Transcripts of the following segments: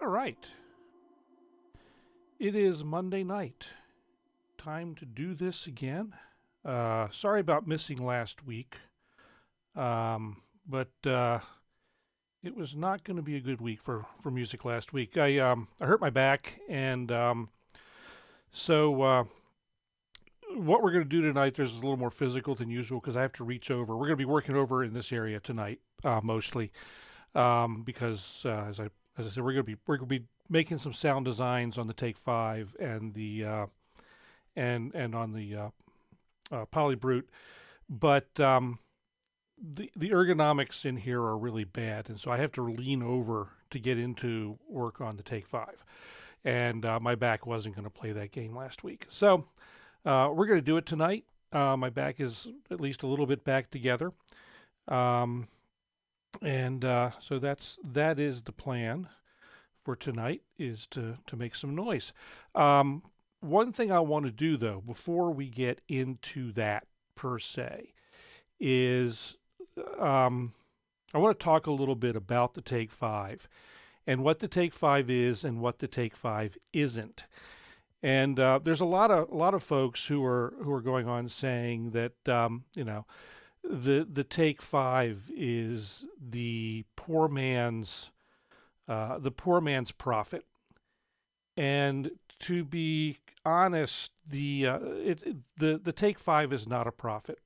All right. It is Monday night. Time to do this again. Sorry about missing last week, but it was not going to be a good week for music last week. I hurt my back, and so what we're going to do tonight is a little more physical than usual because I have to reach over. We're going to be working over in this area tonight, mostly, because as I said, we're going to be making some sound designs on the Take 5 and the and on the PolyBrute, but the ergonomics in here are really bad, and so I have to lean over to get into work on the Take 5, and my back wasn't going to play that game last week, so we're going to do it tonight. My back is at least a little bit back together, and so that is the plan for tonight, is to make some noise. One thing I want to do, though, before we get into that per se, is I want to talk a little bit about the Take 5 and what the Take 5 is and what the Take 5 isn't. And there's a lot of folks who are going on saying that the Take 5 is the poor man's profit. And to be honest, the Take 5 is not a profit.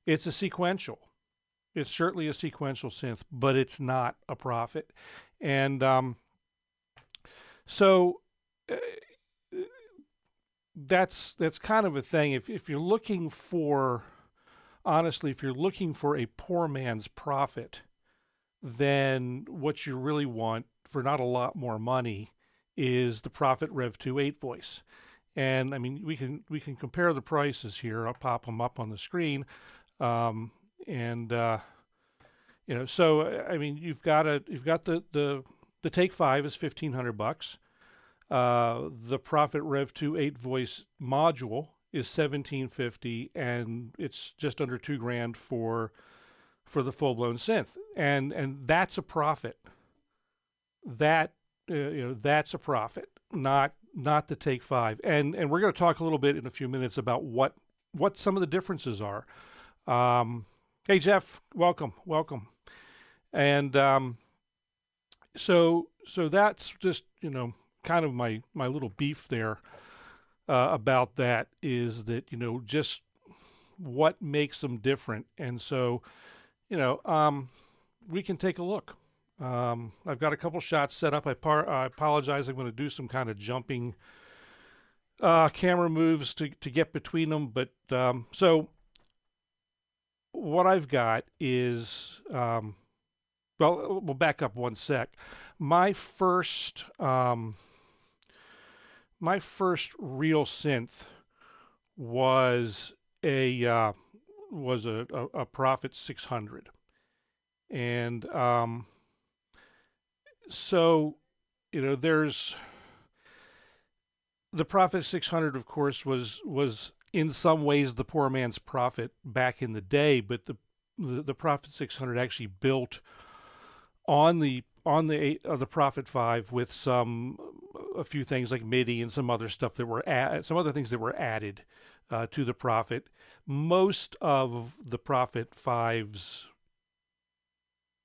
It's a sequential. It's certainly a sequential synth, but it's not a profit. And so that's kind of a thing. If you're looking for, honestly, if you're looking for a poor man's profit, then what you really want for not a lot more money is the Prophet Rev 2 8 voice. And I mean, we can compare the prices here. I'll pop them up on the screen. So I mean, you've got the Take 5 is $1,500. The Prophet Rev 2 8 voice module is $1,750, and it's just under $2,000 for the full-blown synth, and that's a profit. That's a profit, not the Take 5. And we're going to talk a little bit in a few minutes about what some of the differences are. Hey Jeff, welcome. And so that's just kind of my little beef there about that, is that just what makes them different. And so we can take a look. I've got a couple shots set up. I apologize. I'm going to do some kind of jumping camera moves to get between them. But so what I've got is, we'll back up one sec. My first real synth was a Prophet 600, and so there's the Prophet 600, of course, was in some ways the poor man's Prophet back in the day, but the Prophet 600 actually built on the Prophet 5 with a few things like MIDI and some other stuff that were some other things that were added to the Prophet. Most of the Prophet 5's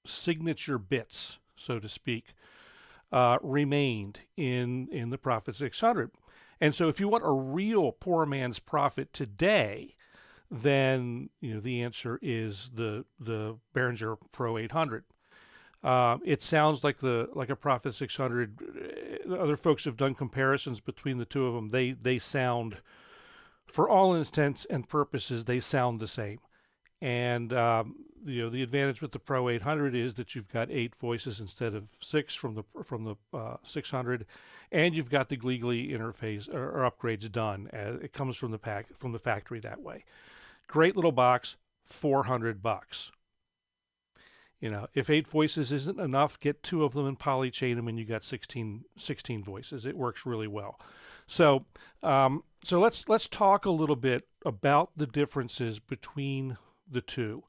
signature bits, so to speak, remained in the Prophet 600. And so if you want a real poor man's Prophet today, then the answer is the Behringer Pro 800. It sounds like a Prophet 600. Other folks have done comparisons between the two of them. They sound, for all intents and purposes, they sound the same. And the advantage with the Pro 800 is that you've got 8 voices instead of 6 from the 600, and you've got the Gleegly interface or upgrades done. It comes from the factory that way. Great little box, $400. If 8 voices isn't enough, get 2 of them and polychain them, and you got 16 voices. It works really well. So let's talk a little bit about the differences between the two.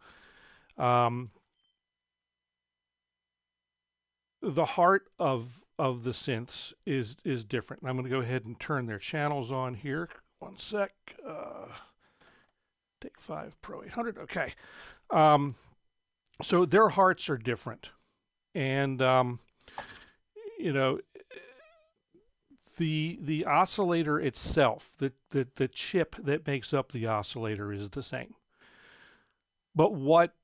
the heart of the synths is different. I'm going to go ahead and turn their channels on here. One sec. Take 5 Pro 800. Okay. So their hearts are different, and you know, the oscillator itself, the chip that makes up the oscillator is the same. But what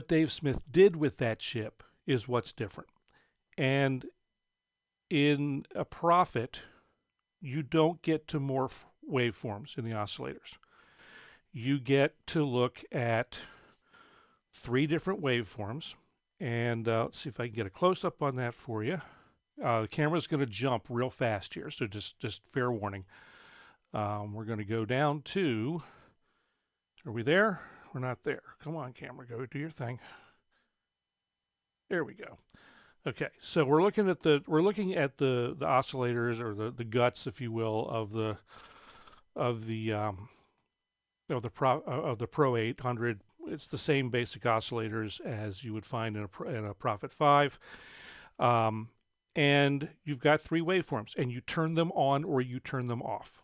Dave Smith did with that chip is what's different. And in a Prophet, you don't get to morph waveforms in the oscillators. You get to look at 3 different waveforms. And let's see if I can get a close-up on that for you. The camera's going to jump real fast here, so just fair warning. We're going to go down to, are we there? We're not there. Come on, camera, go do your thing. There we go. Okay, so we're looking at the oscillators, or the guts, if you will, of the Pro 800. It's the same basic oscillators as you would find in a Prophet 5. And you've got 3 waveforms, and you turn them on or you turn them off.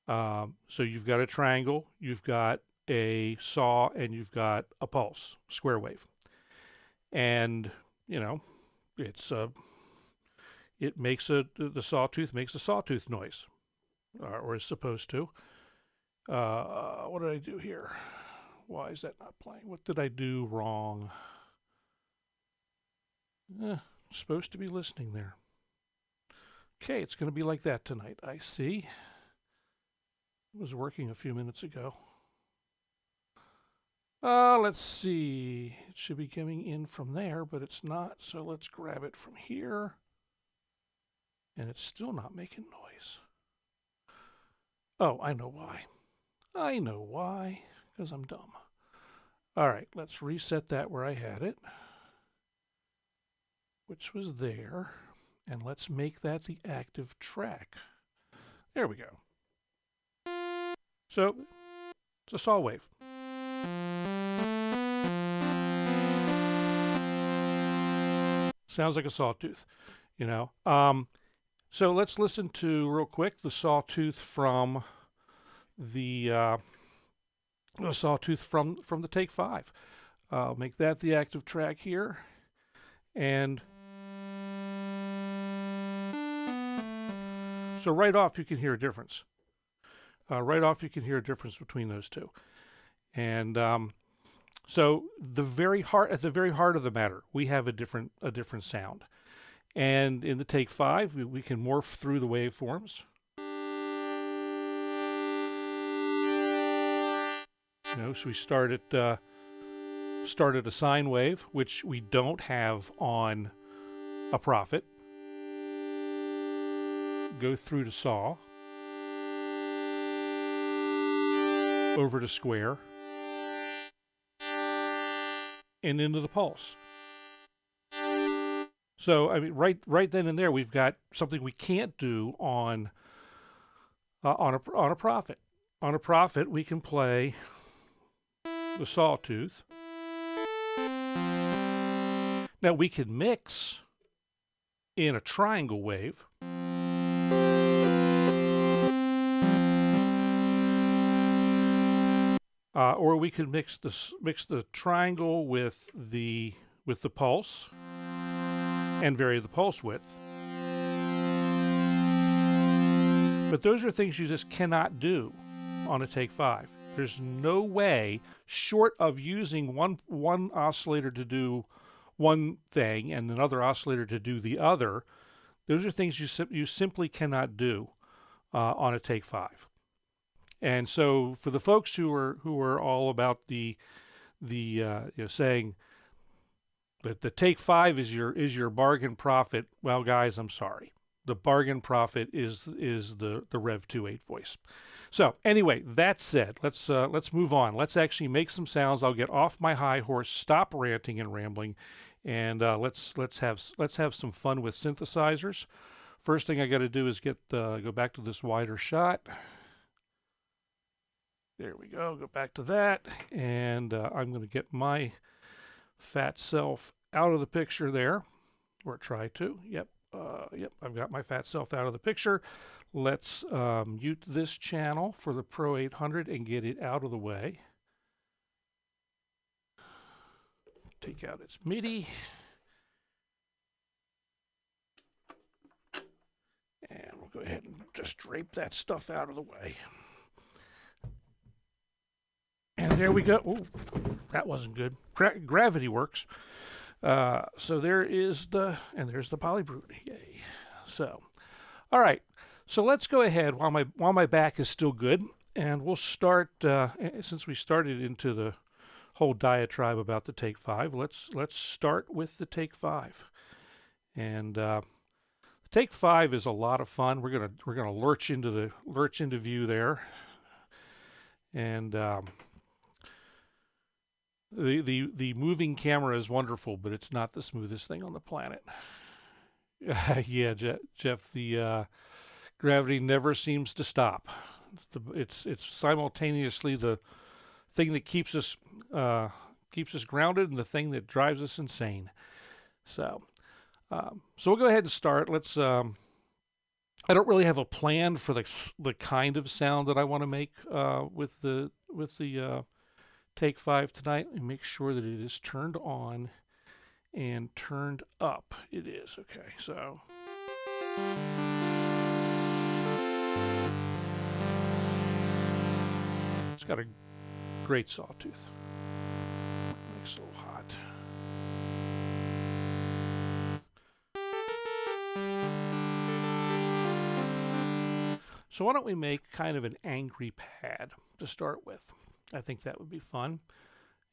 So you've got a triangle, you've got a saw, and you've got a pulse, square wave. And, you know, the sawtooth makes a sawtooth noise, or is supposed to. What did I do here? Why is that not playing? What did I do wrong? Supposed to be listening there. Okay, it's going to be like that tonight. I see. It was working a few minutes ago. Let's see. It should be coming in from there, but it's not. So let's grab it from here. And it's still not making noise. Oh, I know why. I know why. Because I'm dumb. All right, let's reset that where I had it, which was there. And let's make that the active track. There we go. So it's a saw wave. Sounds like a sawtooth, you know. So let's listen to, real quick, the sawtooth from the Take 5. I'll make that the active track here, and so right off you can hear a difference. Right off you can hear a difference between those two, and so at the very heart of the matter, we have a different sound. And in the Take 5, we can morph through the waveforms. You know, so we started a sine wave, which we don't have on a Prophet. Go through to saw, over to square, and into the pulse. So I mean, right then and there, we've got something we can't do on a Prophet. On a Prophet, we can play the sawtooth. Now we can mix in a triangle wave. Or we could mix the triangle with the pulse and vary the pulse width. But those are things you just cannot do on a Take 5. There's no way, short of using one oscillator to do one thing and another oscillator to do the other. Those are things you simply cannot do on a Take 5. And so, for the folks who are all about the saying that the Take 5 is your bargain Prophet, well, guys, I'm sorry. The bargain Prophet is the Rev 2.8 voice. So anyway, that said, let's move on. Let's actually make some sounds. I'll get off my high horse, stop ranting and rambling, and let's have some fun with synthesizers. First thing I got to do is go back to this wider shot. There we go. Go back to that, and I'm going to get my fat self out of the picture there, or try to. Yep, yep, I've got my fat self out of the picture. Let's mute this channel for the Pro 800 and get it out of the way. Take out its MIDI. And we'll go ahead and just drape that stuff out of the way. And there we go. Ooh, that wasn't good. Gravity works. So there is there's the PolyBrute. Yay. So, all right. So let's go ahead while my back is still good, and we'll start. Since we started into the whole diatribe about the Take 5, let's start with the Take 5. And Take 5 is a lot of fun. We're gonna lurch into view there, and the moving camera is wonderful, but it's not the smoothest thing on the planet. Yeah, Jeff, the gravity never seems to stop. It's simultaneously the thing that keeps us grounded and the thing that drives us insane. So we'll go ahead and start. Let's. I don't really have a plan for the kind of sound that I want to make with the Take 5 tonight. And make sure that it is turned on and turned up. It is okay. So. It's got a great sawtooth. Makes it a little hot. So why don't we make kind of an angry pad to start with? I think that would be fun,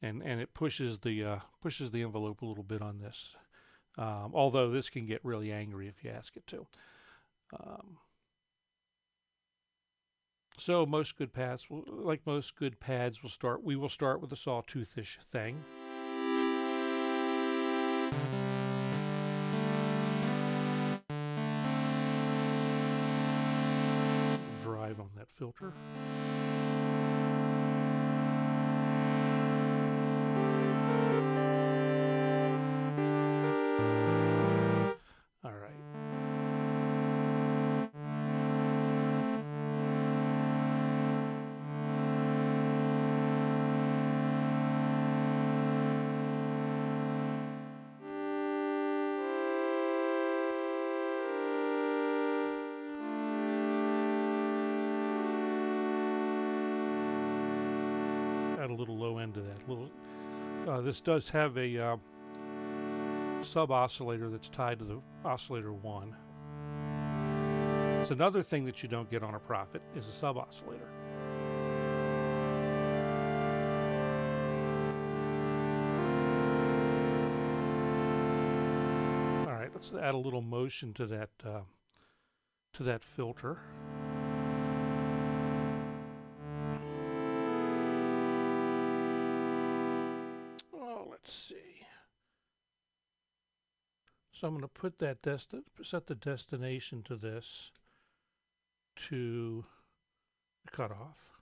and it pushes the envelope a little bit on this. Although this can get really angry if you ask it to. So most good pads, like most good pads, we will start with a sawtoothish thing. Drive on that filter. All right. Add a little low end to that. This does have a sub oscillator that's tied to the oscillator 1. It's another thing that you don't get on a Prophet is a sub oscillator. All right, let's add a little motion to that filter. Let's see. So I'm going to put that set the destination to this to the cutoff.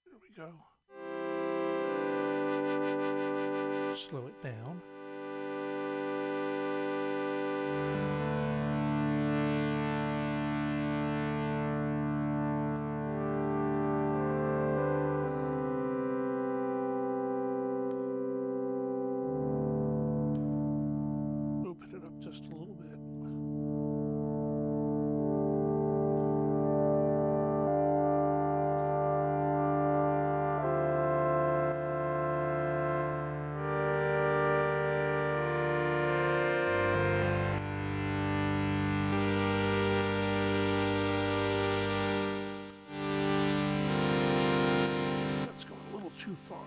There we go. Slow it down. Just a little bit. That's going a little too far.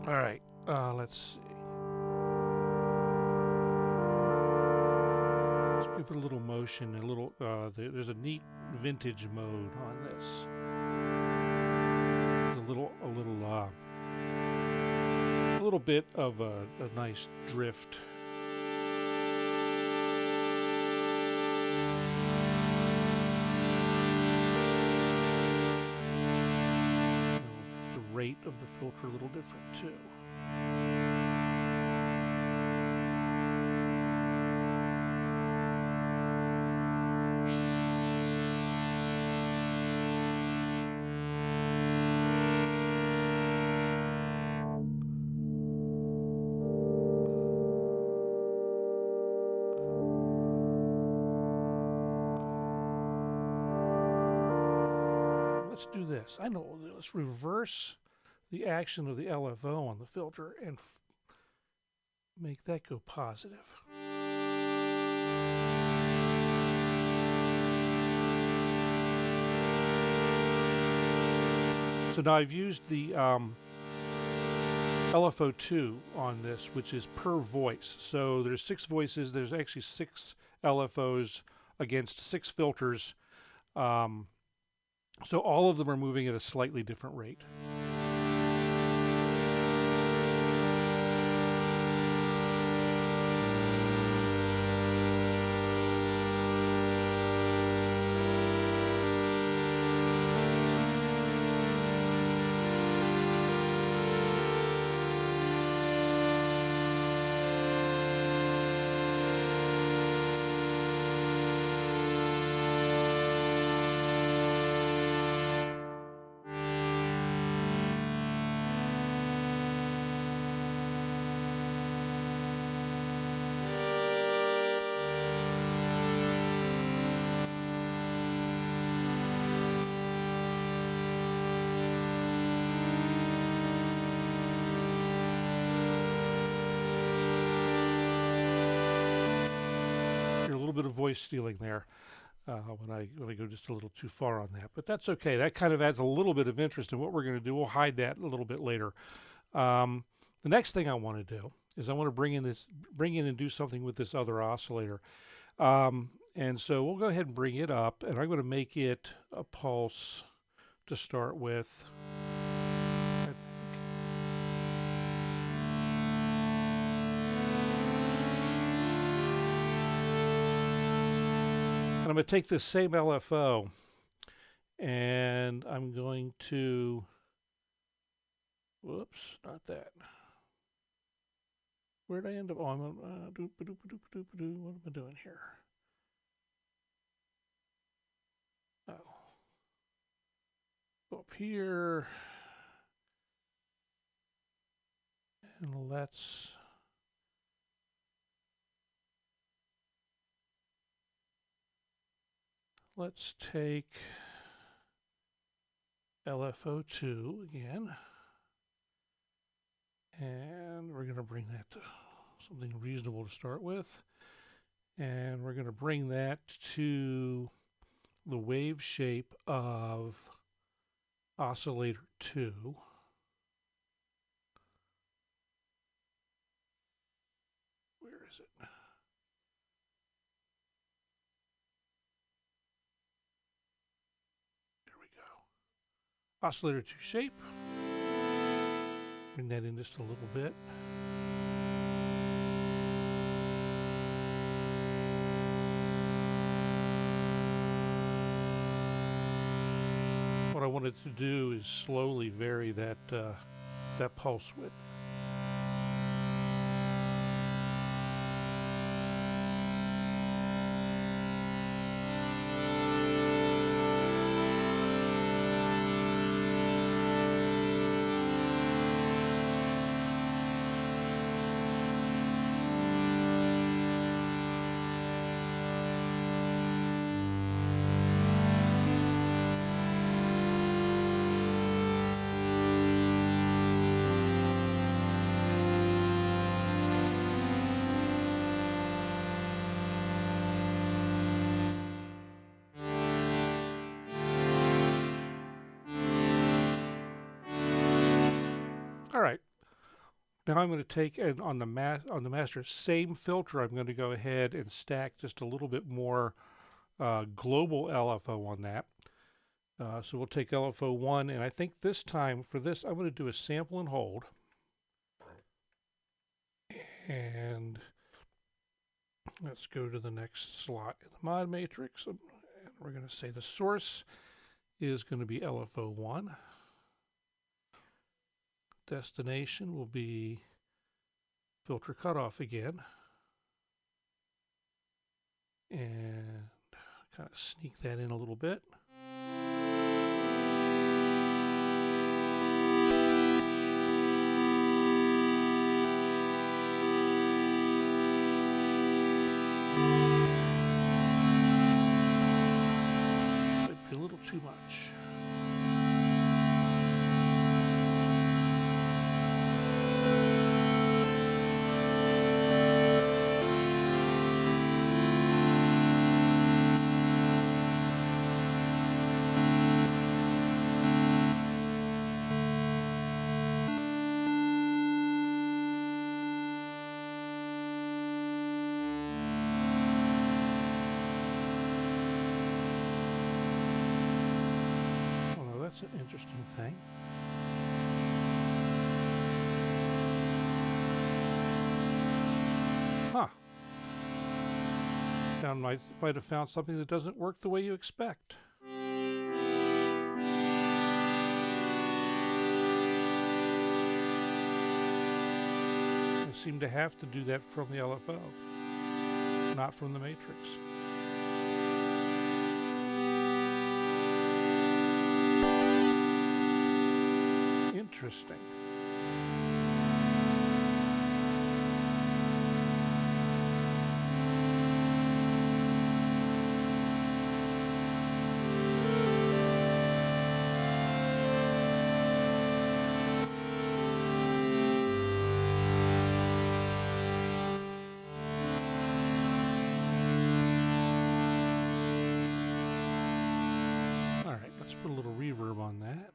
All right, let's see. Let's give it a little motion, a little. There's a neat vintage mode on this. There's a little bit of a nice drift. The rate of the filter a little different too. Let's do this. I know. Let's reverse the action of the LFO on the filter and make that go positive. So now I've used the LFO2 on this, which is per voice. So there's 6 voices. There's actually 6 LFOs against 6 filters. So all of them are moving at a slightly different rate. Bit of voice stealing there when I go just a little too far on that, but that's okay. That kind of adds a little bit of interest in what we're going to do. We'll hide that a little bit later. The next thing I want to do is I want to bring in and do something with this other oscillator, and so we'll go ahead and bring it up, and I'm going to make it a pulse to start with. I'm going to take this same LFO and I'm going to, whoops, not that. Where'd I end up? Oh, I'm what am I doing here? Oh, go up here and let's take LFO2 again, and we're going to bring that to something reasonable to start with, and we're going to bring that to the wave shape of oscillator 2. Where is it? Oscillator 2 shape. Bring that in just a little bit. What I wanted to do is slowly vary that pulse width. All right, Now I'm going to take, and on the master, same filter, I'm going to go ahead and stack just a little bit more global LFO on that. So we'll take LFO 1, and I think this time for this I'm going to do a sample and hold. And let's go to the next slot in the mod matrix. And we're going to say the source is going to be LFO 1. Destination will be filter cutoff again. And kind of sneak that in a little bit. Might be a little too much. That's an interesting thing. Huh. Might have found something that doesn't work the way you expect. You seem to have to do that from the LFO, not from the matrix. Interesting. All right, let's put a little reverb on that.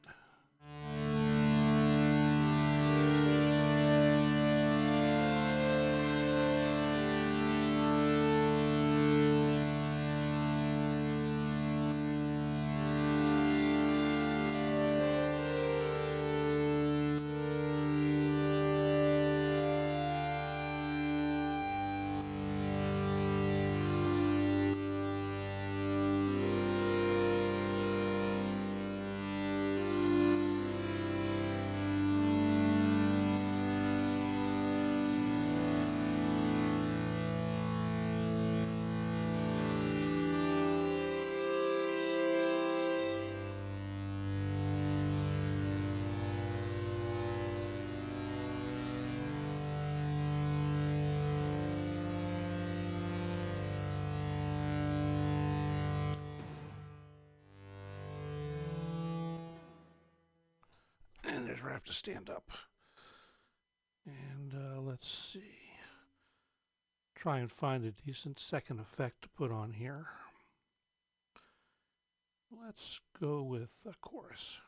And there's where I have to stand up. And let's see. Try and find a decent second effect to put on here. Let's go with a chorus.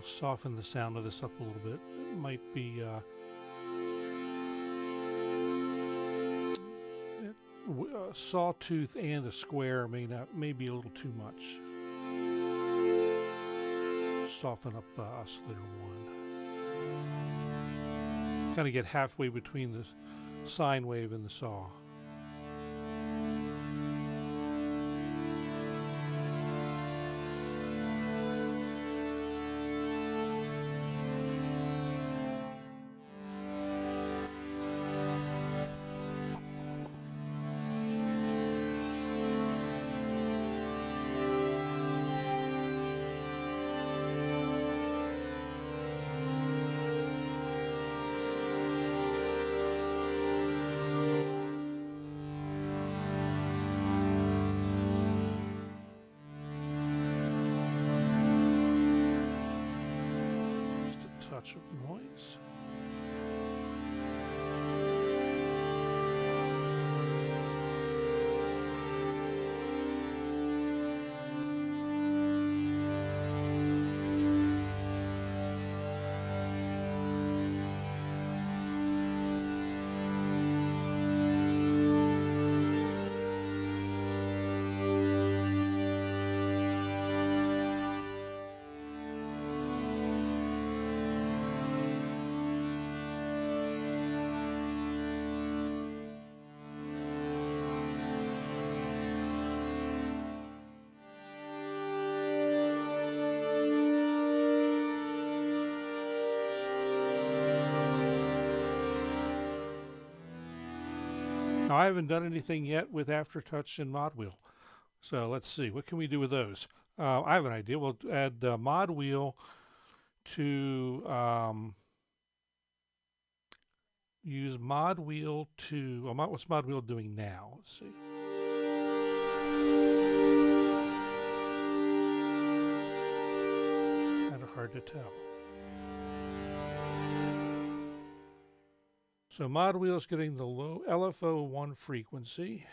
Soften the sound of this up a little bit. It might be a sawtooth and a square may be a little too much. Soften up oscillator 1. Kind of get halfway between the sine wave and the saw. touch of noise. Now, I haven't done anything yet with aftertouch and mod wheel. So let's see, what can we do with those? I have an idea. We'll add mod wheel to use mod wheel to, what's mod wheel doing now? Let's see. Kind of hard to tell. So mod wheel is getting the low LFO1 frequency.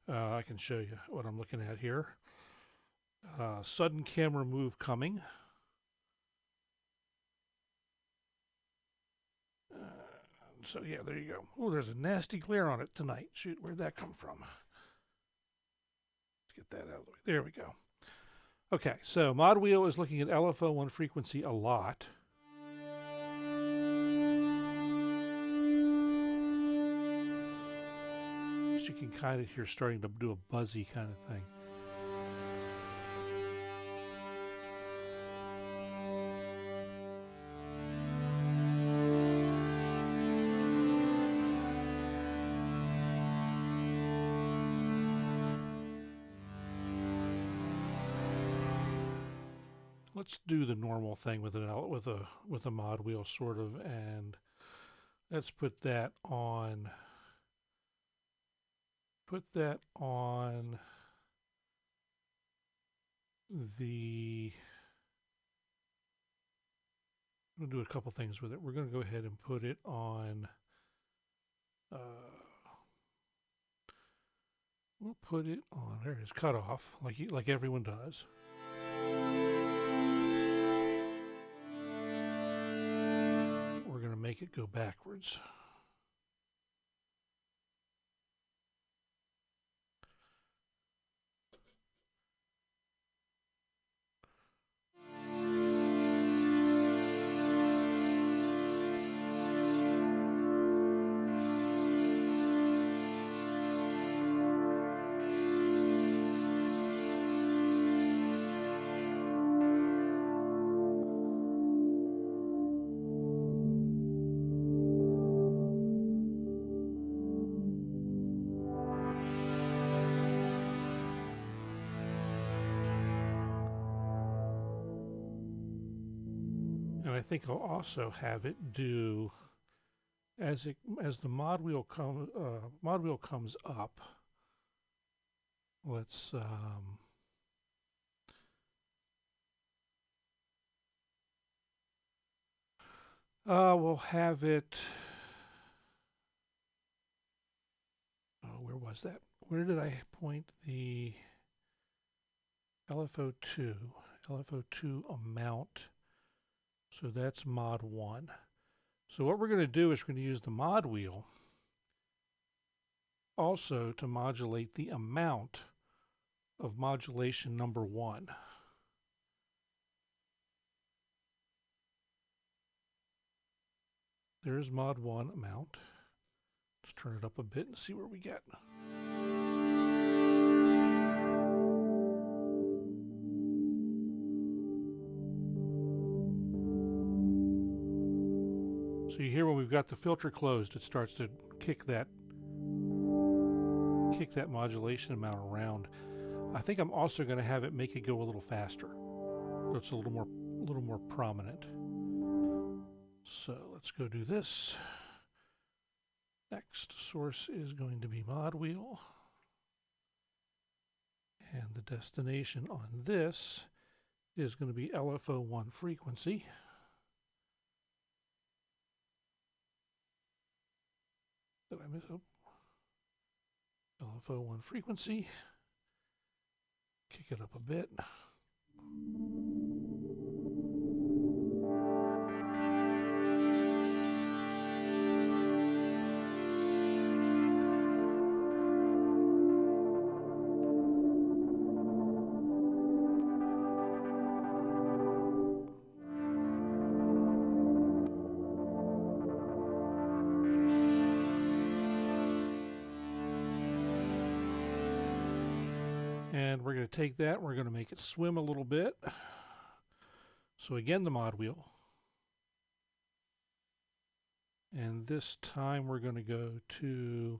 I can show you what I'm looking at here. Sudden camera move coming. So yeah, there you go. Oh, there's a nasty glare on it tonight. Shoot, where'd that come from? Let's get that out of the way. There we go. Okay, so mod wheel is looking at LFO1 frequency a lot. You can kind of hear starting to do a buzzy kind of thing. Let's do the normal thing with a mod wheel sort of, and let's put that on. Put that on the, we'll do a couple things with it. We're going to go ahead and put it on, we'll put it on, there it is, cut off, like everyone does. We're going to make it go backwards. I think I'll also have it do as the mod wheel comes up. Let's we'll have it. Oh, where was that? Where did I point the LFO2 amount? So that's mod 1. So what we're going to do is we're going to use the mod wheel also to modulate the amount of modulation number 1. There's mod 1 amount. Let's turn it up a bit and see where we get. So you hear when we've got the filter closed, it starts to kick that modulation amount around. I think I'm also going to have it make it go a little faster, so it's a little more prominent. So let's go do this. Next source is going to be mod wheel, and the destination on this is going to be LFO1 frequency. Did I miss? Oh, LFO1 frequency. Kick it up a bit. And we're going to take that, we're going to make it swim a little bit. So again, the mod wheel. And this time we're going to go to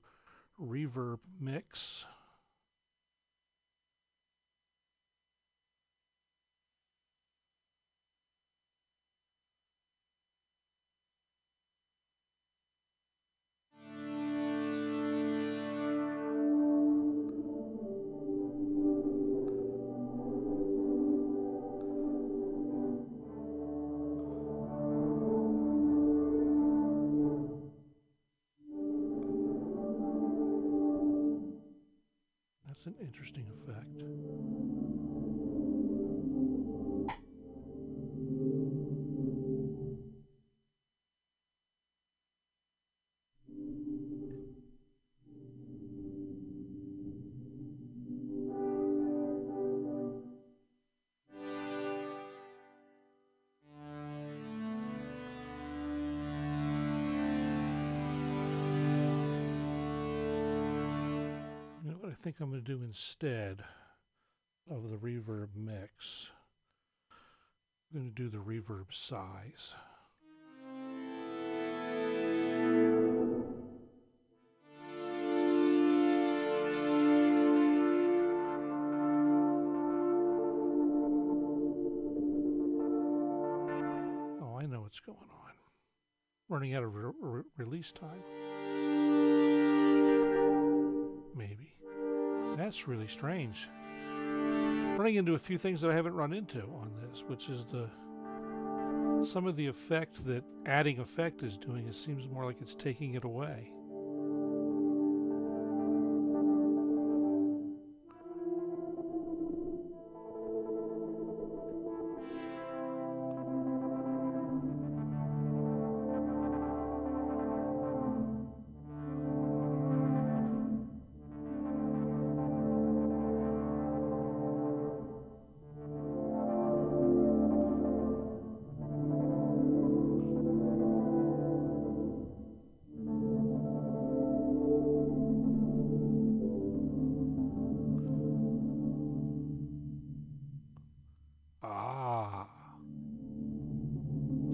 reverb mix. That's an interesting effect. You know what I think I'm going to do instead of the reverb mix? I'm going to do the reverb size. Oh, I know what's going on. Running out of release time. Maybe. That's really strange. Running into a few things that I haven't run into on this, which is some of the effect that adding effect is doing. It seems more like it's taking it away.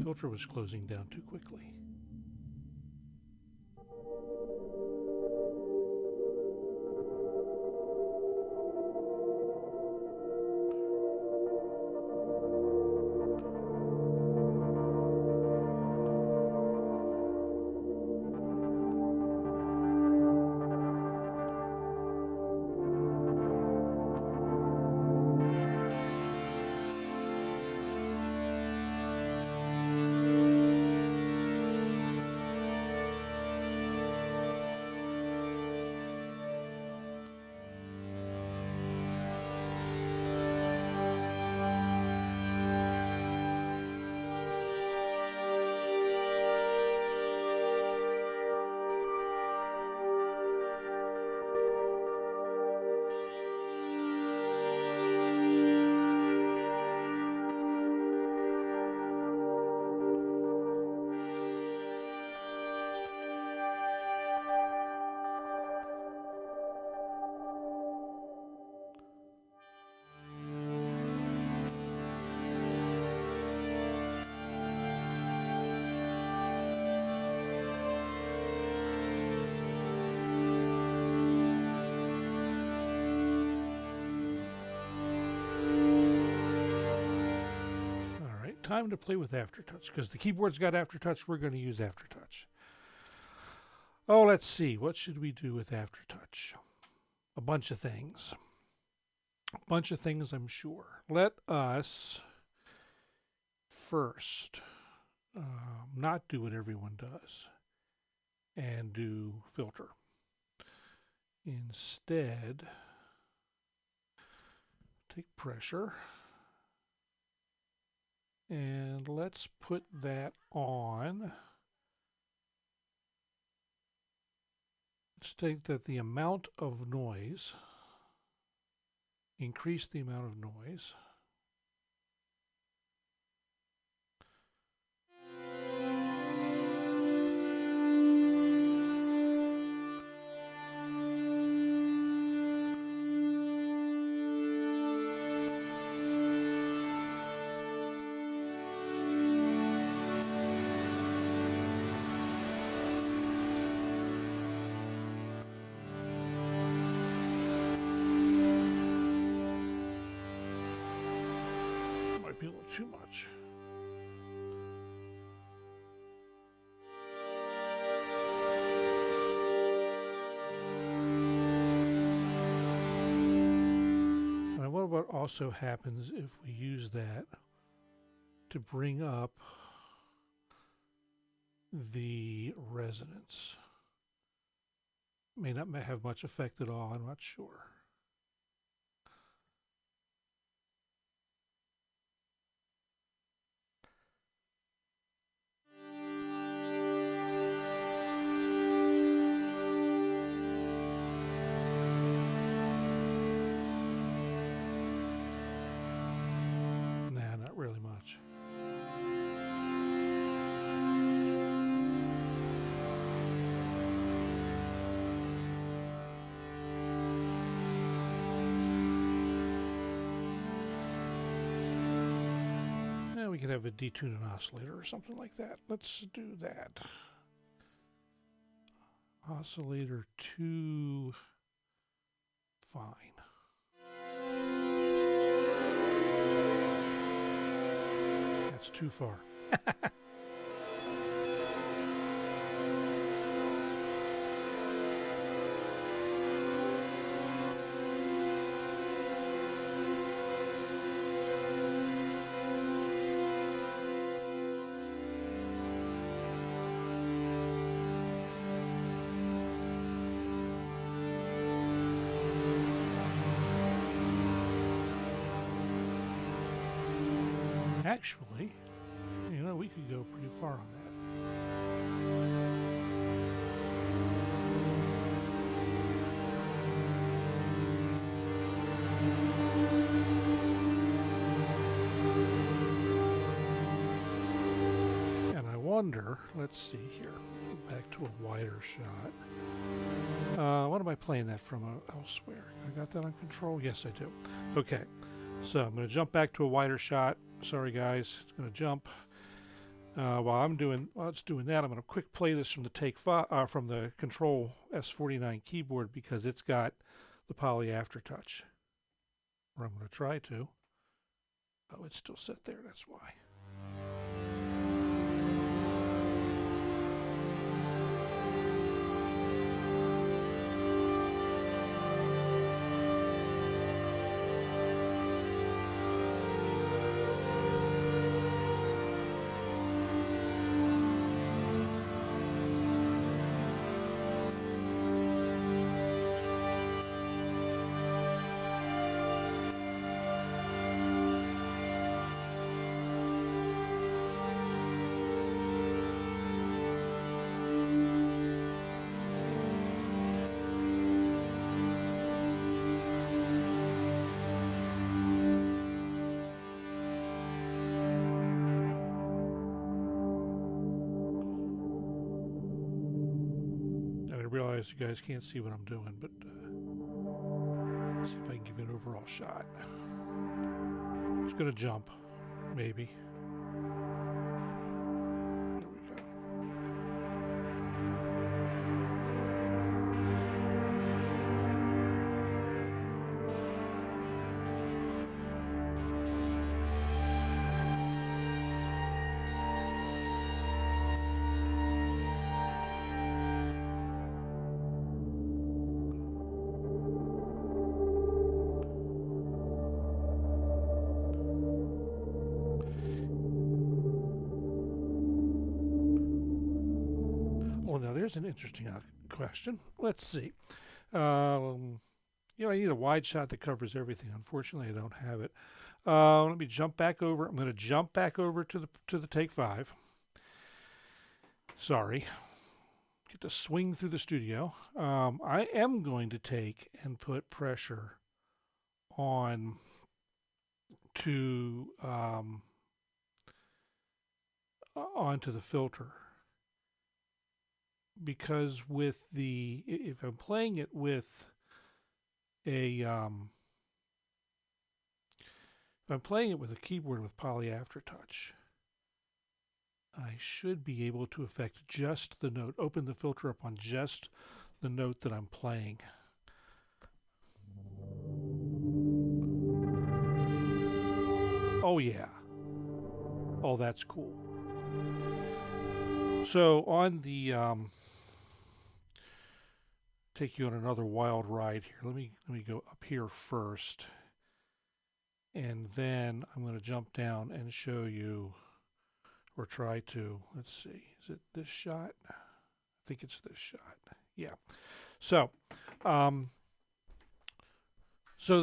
Filter was closing down too quickly. Time to play with aftertouch, because the keyboard's got aftertouch. We're going to use aftertouch. Oh, let's see. What should we do with aftertouch? A bunch of things. A bunch of things, I'm sure. Let us first not do what everyone does and do filter. Instead, take pressure and let's put that on. Let's take that the amount of noise, increase the amount of noise. Be a little too much. And I wonder what also happens if we use that to bring up the resonance. May not have much effect at all, I'm not sure. Really much. Yeah, we could have a detune an oscillator or something like that. Let's do that. Oscillator 2, fine. That's too far. Actually, you know, we could go pretty far on that. And I wonder, let's see here, back to a wider shot. What am I playing that from elsewhere? I got that on control? Yes, I do. Okay, so I'm going to jump back to a wider shot. Sorry guys, it's going to jump. While it's doing that, I'm going to quick play this from the from the Kontrol S49 keyboard because it's got the poly aftertouch. Or I'm going to try to. Oh, it's still set there. That's why. Realize you guys can't see what I'm doing, but let's see if I can give you an overall shot. It's going to jump, maybe. There we go. There's an interesting question. Let's see. You know, I need a wide shot that covers everything. Unfortunately, I don't have it. Let me jump back over. I'm going to jump back over to the take 5. Sorry. Get to swing through the studio. I am going to take and put pressure on to onto the filter, because with the, if I'm playing it with a if I'm playing it with a keyboard with Poly Aftertouch, I should be able to affect just the note, open the filter up on just the note that I'm playing. Oh yeah. Oh, that's cool. So on the take you on another wild ride here. Let me go up here first, and then I'm going to jump down and show you, or try to. Let's see. Is it this shot? I think it's this shot. Yeah. So, so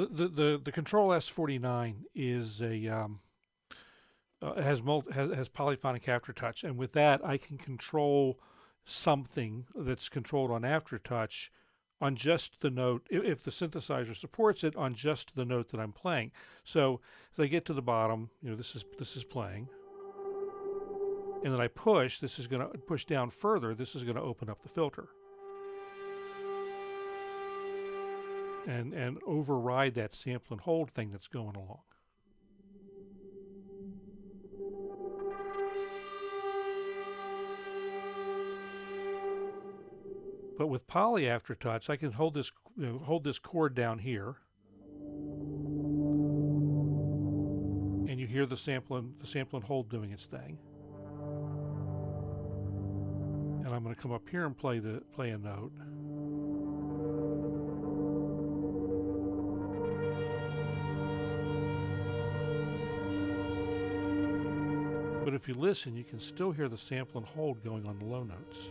the Kontrol S49 is a has polyphonic aftertouch, and with that I can control something that's controlled on aftertouch on just the note, if the synthesizer supports it, on just the note that I'm playing. So as I get to the bottom, you know, this is playing, and then I push. This is going to push down further. This is going to open up the filter and override that sample and hold thing that's going along. But with Poly Aftertouch, I can hold this, hold this chord down here, and you hear the sample and hold doing its thing. And I'm going to come up here and play a note. But if you listen, you can still hear the sample and hold going on the low notes.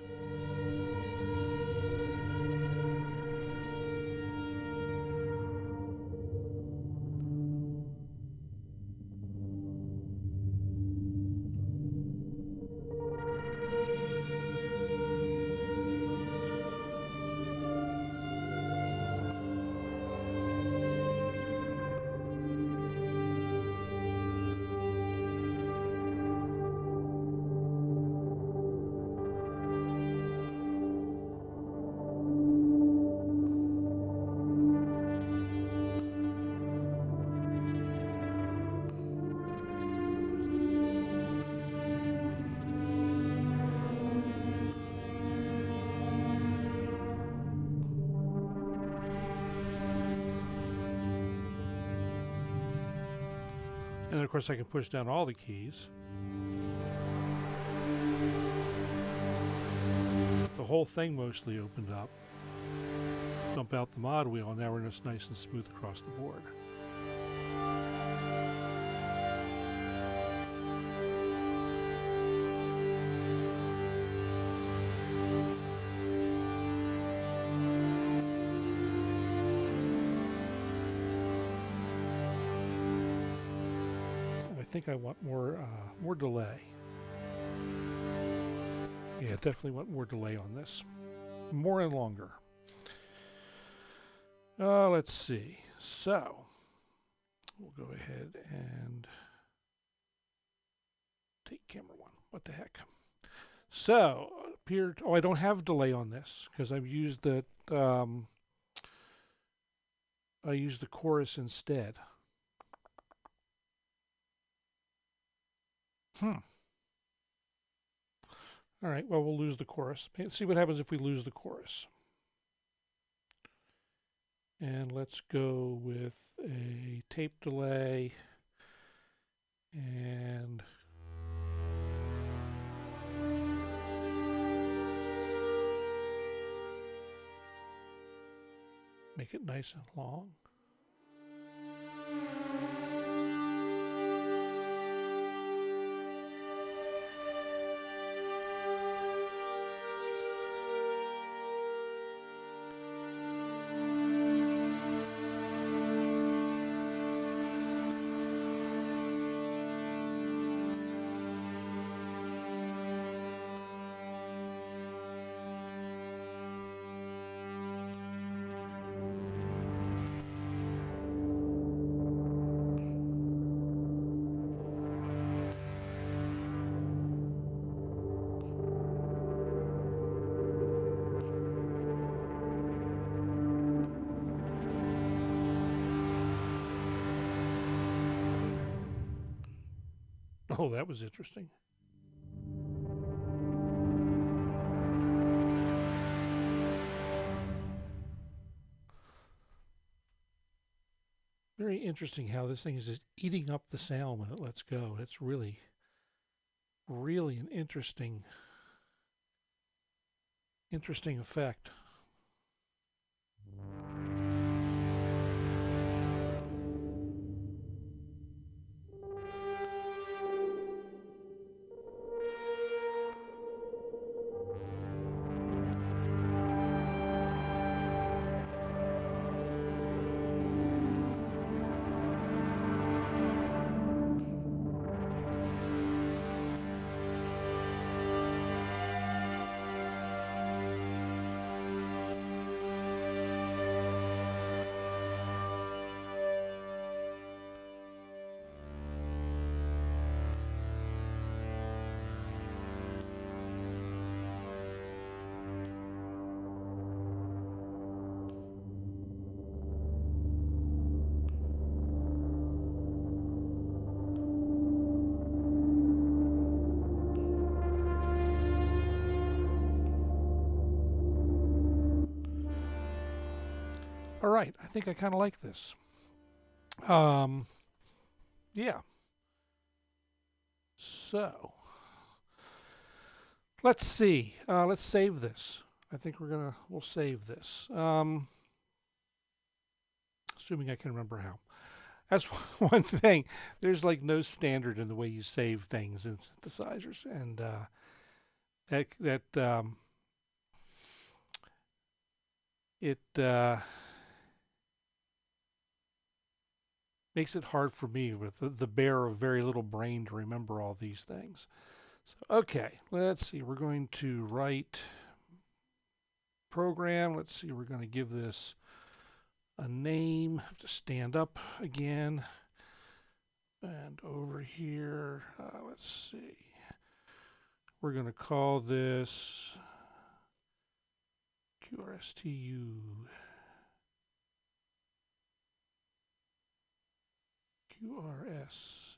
And then of course I can push down all the keys. The whole thing mostly opened up. Dump out the mod wheel, and now we're just nice and smooth across the board. I think I want more delay. Yeah, definitely want more delay on this. More and longer. Let's see. So, we'll go ahead and take camera 1. What the heck? So, I don't have delay on this because I've used the I used the chorus instead. All right, well, we'll lose the chorus. Let's see what happens if we lose the chorus. And let's go with a tape delay and make it nice and long. Oh, that was interesting. Very interesting how this thing is just eating up the sound when it lets go. It's really, really an interesting effect. All right, I think I kind of like this. Yeah. So, let's see. Let's save this. I think we'll save this. Assuming I can remember how. That's one thing. There's like no standard in the way you save things in synthesizers, and it makes it hard for me with the bear of very little brain to remember all these things. So, okay, let's see. We're going to write program. Let's see. We're going to give this a name. I have to stand up again. And over here, let's see. We're going to call this QRSTU. QRSTEA.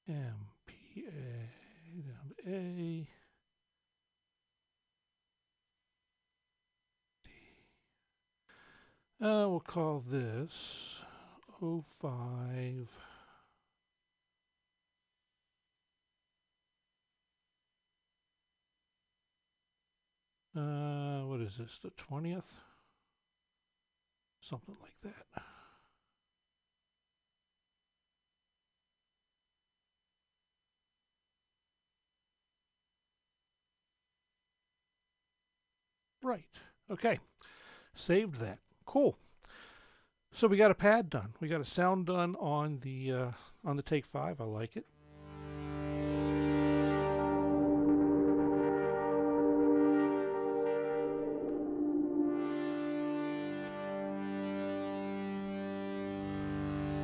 MPA down to A. We'll call this 05. What is this, the 20th? Something like that. Right. Okay. Saved that. Cool. So we got a pad done. We got a sound done on the Take 5. I like it.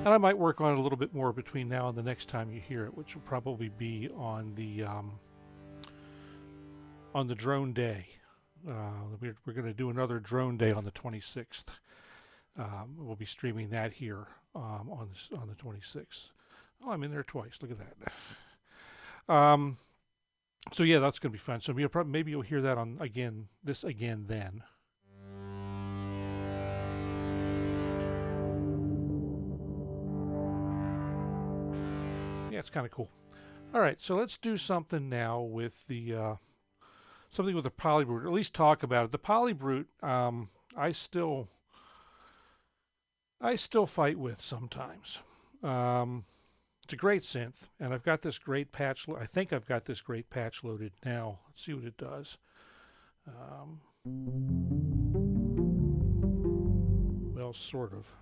And I might work on it a little bit more between now and the next time you hear it, which will probably be on the drone day. We're going to do another drone day on the 26th. We'll be streaming that here on the 26th. Oh, I'm in there twice. Look at that. So yeah, that's going to be fun. So maybe you'll hear that on this again then. Yeah, it's kind of cool. All right, so let's do something now with the something with the PolyBrute, or at least talk about it. The PolyBrute, I still fight with sometimes. It's a great synth, and I've got this great patch. I think I've got this great patch loaded now. Let's see what it does. Well, sort of.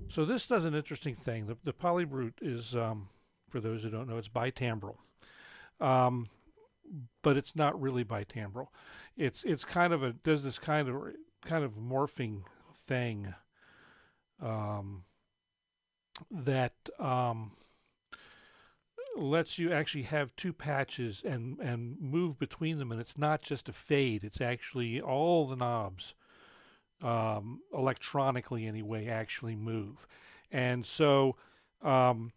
So this does an interesting thing. The PolyBrute is, for those who don't know, it's bitimbral. But it's not really bitimbral. It's kind of does this kind of kind of morphing thing that lets you actually have two patches and move between them, and it's not just a fade, it's actually all the knobs, electronically anyway, actually move. And so that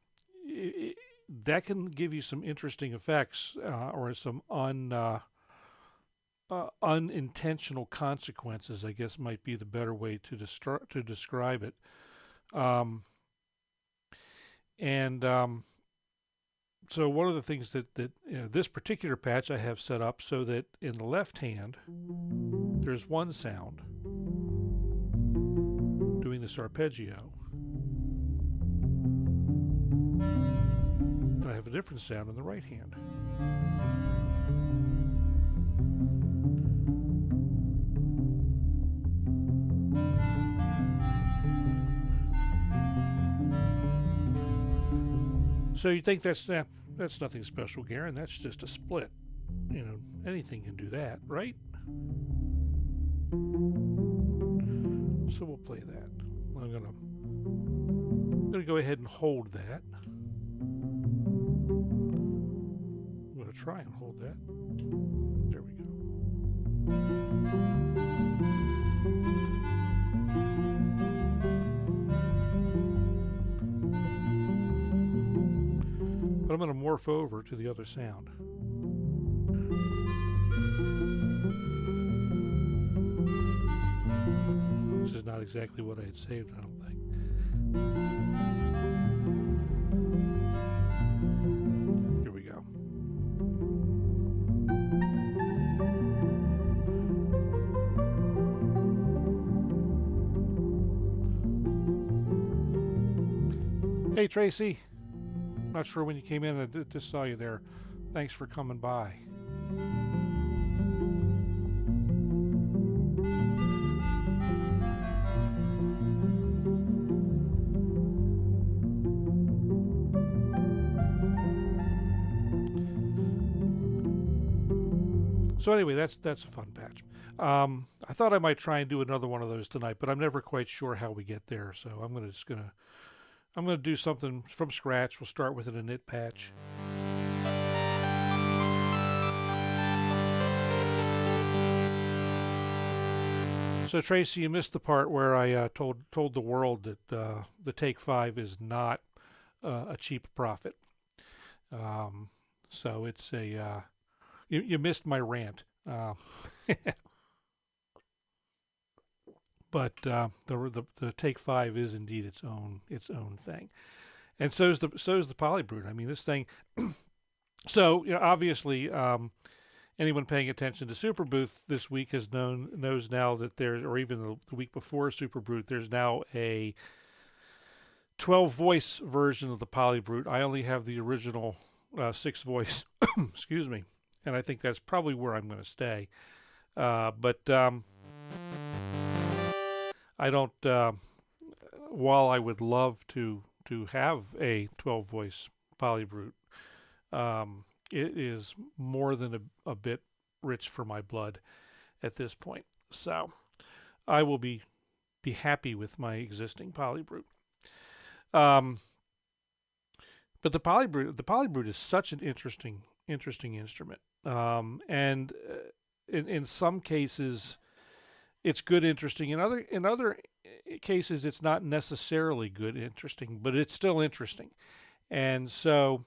can give you some interesting effects, or some unintentional consequences, I guess might be the better way to describe it. So one of the things that this particular patch I have set up so that in the left hand there's one sound doing this arpeggio, and I have a different sound in the right hand. So you think that's nothing special, Garen. That's just a split. You know, anything can do that, right? So we'll play that. I'm gonna go ahead and hold that. I'm gonna try and hold that. There we go. But I'm going to morph over to the other sound. This is not exactly what I had saved, I don't think. Here we go. Hey, Tracy. Not sure when you came in. I just saw you there. Thanks for coming by. So anyway, that's a fun patch. I thought I might try and do another one of those tonight, but I'm never quite sure how we get there. So I'm going to do something from scratch. We'll start with an init patch. So Tracy, you missed the part where I told the world that the Take 5 is not a cheap profit. So it's a you missed my rant. But the Take 5 is indeed its own thing, and so is the PolyBrute. I mean, this thing. So obviously, anyone paying attention to SuperBooth this week knows now that there's, or even the week before SuperBrute, there's now a 12-voice version of the PolyBrute. I only have the original 6-voice. Excuse me, and I think that's probably where I'm going to stay. But I don't. While I would love to have a 12-voice PolyBrute, it is more than a bit rich for my blood at this point. So I will be happy with my existing PolyBrute. But the PolyBrute is such an interesting instrument, and in some cases it's good, interesting. In other cases, it's not necessarily good, interesting, but it's still interesting. And so,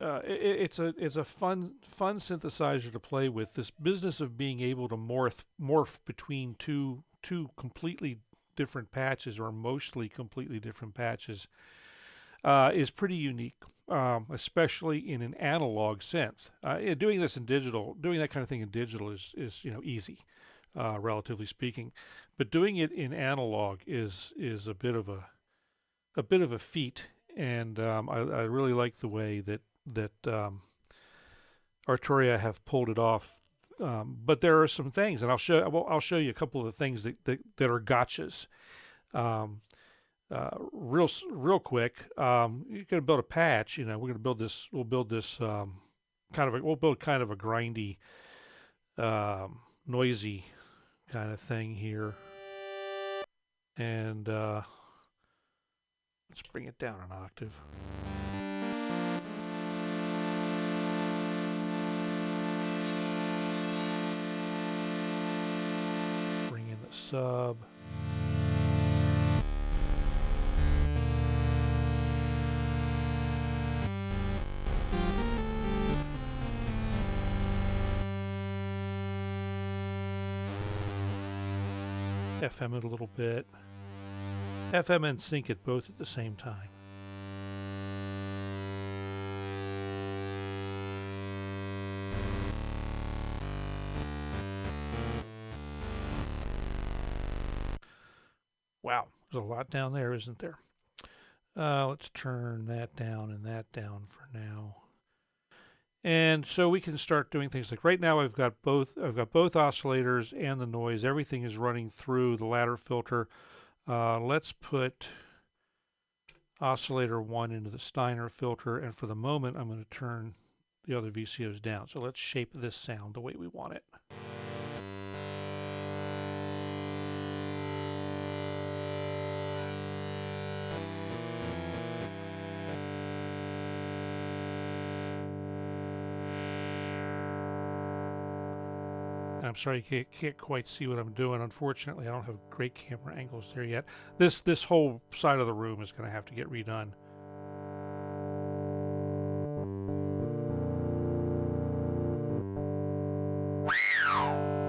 it's a fun synthesizer to play with. This business of being able to morph between two completely different patches, or mostly completely different patches, is pretty unique, especially in an analog synth. Doing this in digital, doing that kind of thing in digital is easy, relatively speaking, but doing it in analog is a bit of a feat. And I really like the way that Arturia have pulled it off. But there are some things, and I'll show you a couple of the things that are gotchas. Real quick, you're going to build a patch. We're going to build this. We'll build this kind of a grindy noisy kind of thing here. And let's bring it down an octave. Bring in the sub. FM it a little bit. FM and sync it both at the same time. Wow, there's a lot down there, isn't there? Let's turn that down and that down for now. And so we can start doing things like right now I've got both oscillators and the noise. Everything is running through the ladder filter. Let's put oscillator 1 into the Steiner filter, and for the moment I'm going to turn the other VCOs down. So let's shape this sound the way we want it. I'm sorry you can't quite see what I'm doing. Unfortunately, I don't have great camera angles there yet. This whole side of the room is going to have to get redone.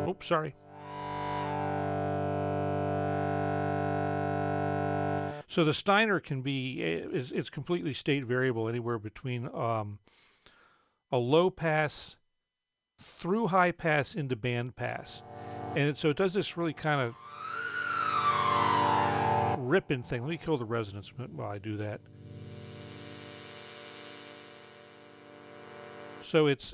Oops, sorry. So the Steiner can be, it's completely state variable, anywhere between a low pass through high pass into band pass. And so it does this really kind of ripping thing. Let me kill the resonance while I do that. So it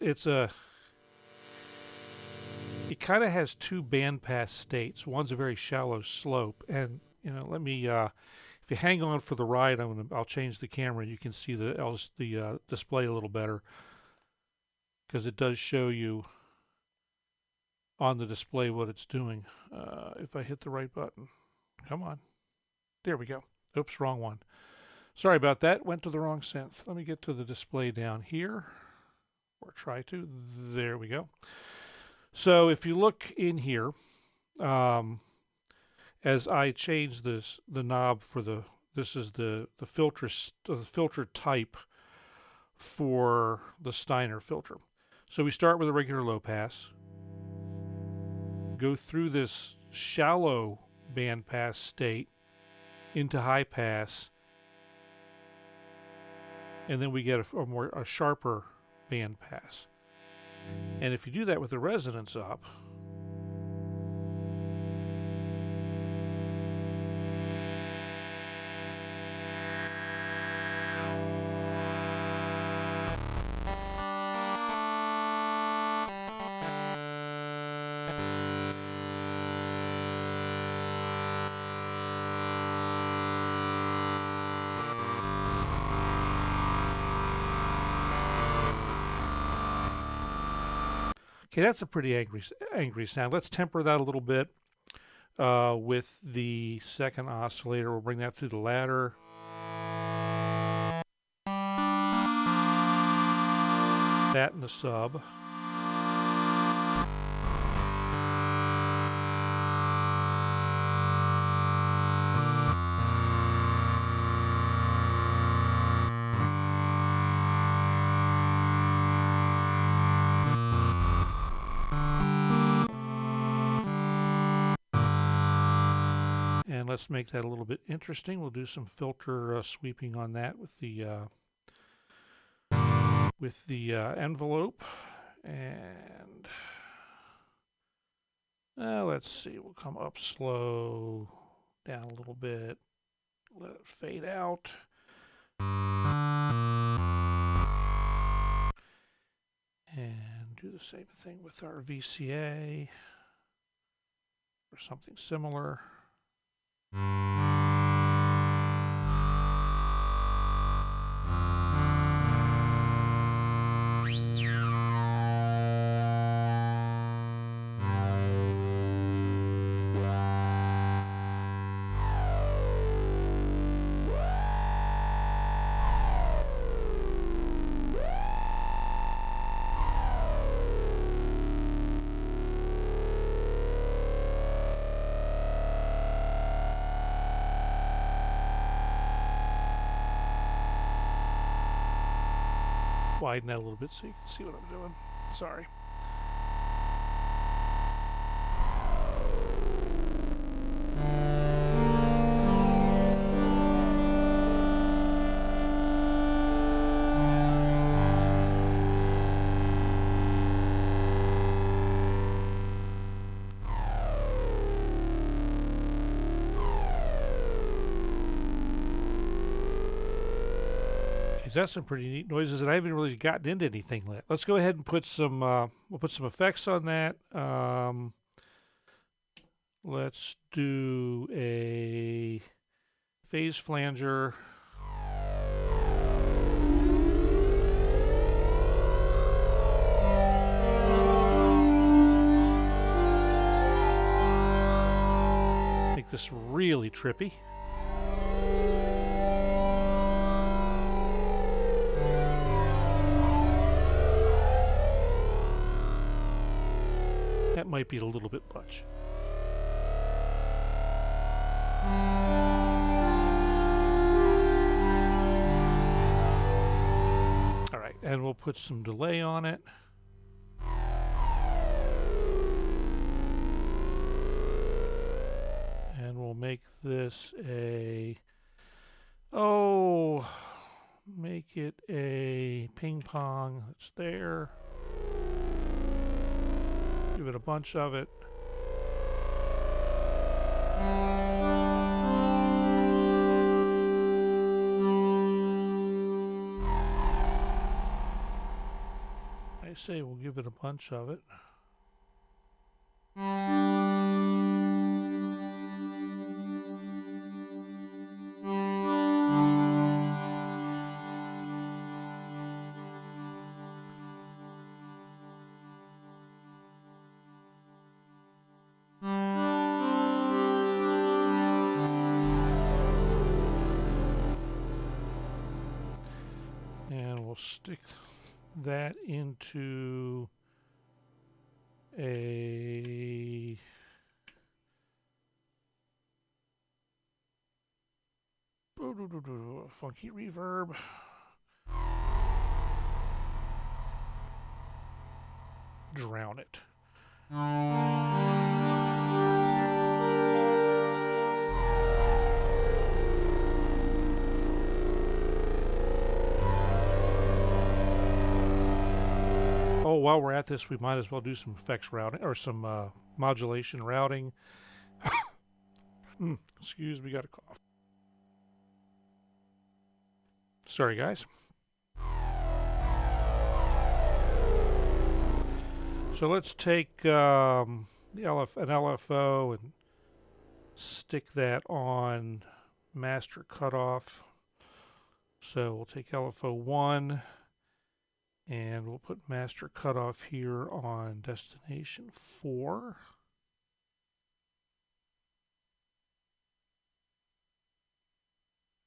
kind of has two band pass states. One's a very shallow slope, and let me if you hang on for the ride, I'll change the camera. You can see the display a little better, because it does show you on the display what it's doing. If I hit the right button. Come on. There we go. Oops, wrong one. Sorry about that. Went to the wrong synth. Let me get to the display down here. Or try to. There we go. So if you look in here, as I change the knob for this is the filter type for the Steiner filter. So we start with a regular low pass, go through this shallow band pass state into high pass, and then we get a sharper band pass. And if you do that with the resonance up, okay, that's a pretty angry sound. Let's temper that a little bit with the second oscillator. We'll bring that through the ladder. That in the sub. And let's make that a little bit interesting. We'll do some filter sweeping on that with the envelope. And let's see, we'll come up slow, down a little bit, let it fade out. And do the same thing with our VCA or something similar. widen that a little bit so you can see what I'm doing. Sorry. That's some pretty neat noises, and I haven't really gotten into anything yet. Let's go ahead and put some, we'll put some effects on that. Let's do a phase flanger. Make this really trippy. That might be a little bit much. All right, and we'll put some delay on it. And we'll make this a, make it a ping pong that's there. Give it a bunch of it. I say we'll give it a bunch of it. And we'll stick that into a funky reverb. Drown it. Oh, while we're at this, we might as well do some effects routing, or some modulation routing. Excuse me, got a cough. Sorry, guys. So let's take an LFO and stick that on master cutoff. So we'll take LFO 1 and we'll put master cutoff here on destination 4.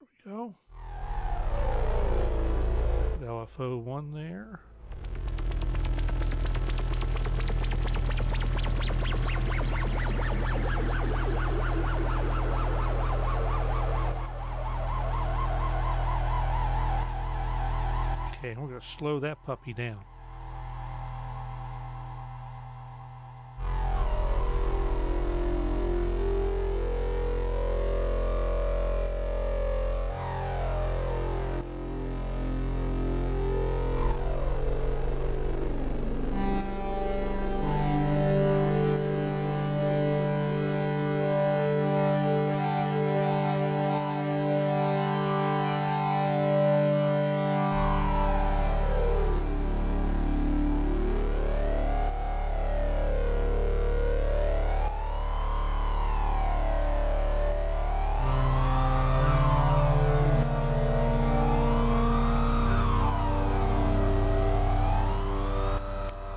There we go. Put LFO 1 there. Okay, and we're going to slow that puppy down.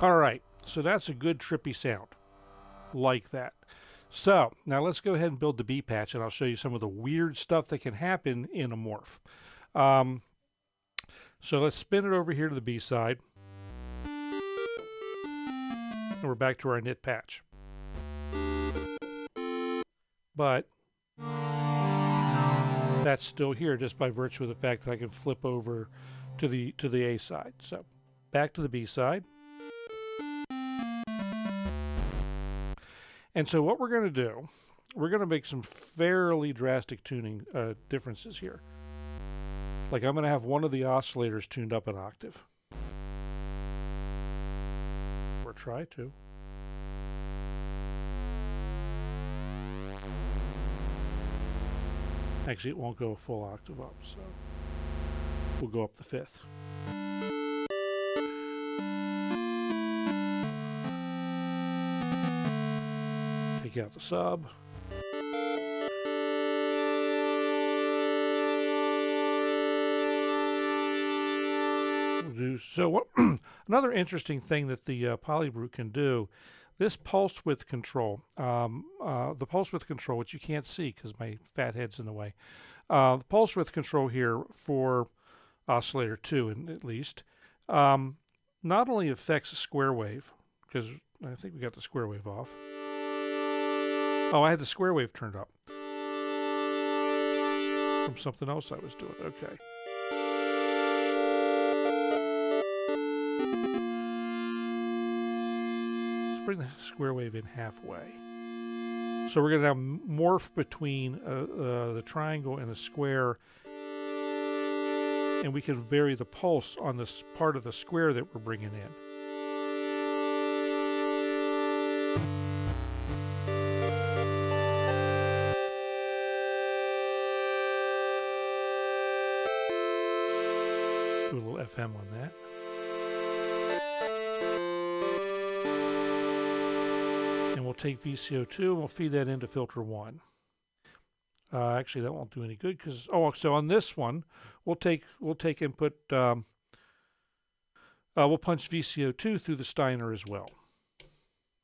Alright, so that's a good trippy sound. Like that. So, now let's go ahead and build the B patch and I'll show you some of the weird stuff that can happen in a morph. So let's spin it over here to the B side. And we're back to our knit patch. But that's still here just by virtue of the fact that I can flip over to the A side. So back to the B side. And so what we're going to do, we're going to make some fairly drastic tuning differences here. Like I'm going to have one of the oscillators tuned up an octave. Or try to. Actually, it won't go a full octave up, so we'll go up the fifth. Take out the sub. We'll do so. What, another interesting thing that the PolyBrute can do, this pulse width control, the pulse width control, which you can't see because my fat head's in the way. The pulse width control here for oscillator 2, at least, not only affects the square wave, because I think we got the square wave off. Oh, I had the square wave turned up from something else I was doing. Okay. Let's bring the square wave in halfway. So we're going to now morph between the triangle and the square, and we can vary the pulse on this part of the square that we're bringing in. Do a little FM on that. And we'll take VCO2 and we'll feed that into filter 1. Actually, that won't do any good because so on this one, we'll take input. We'll punch VCO2 through the Steiner as well.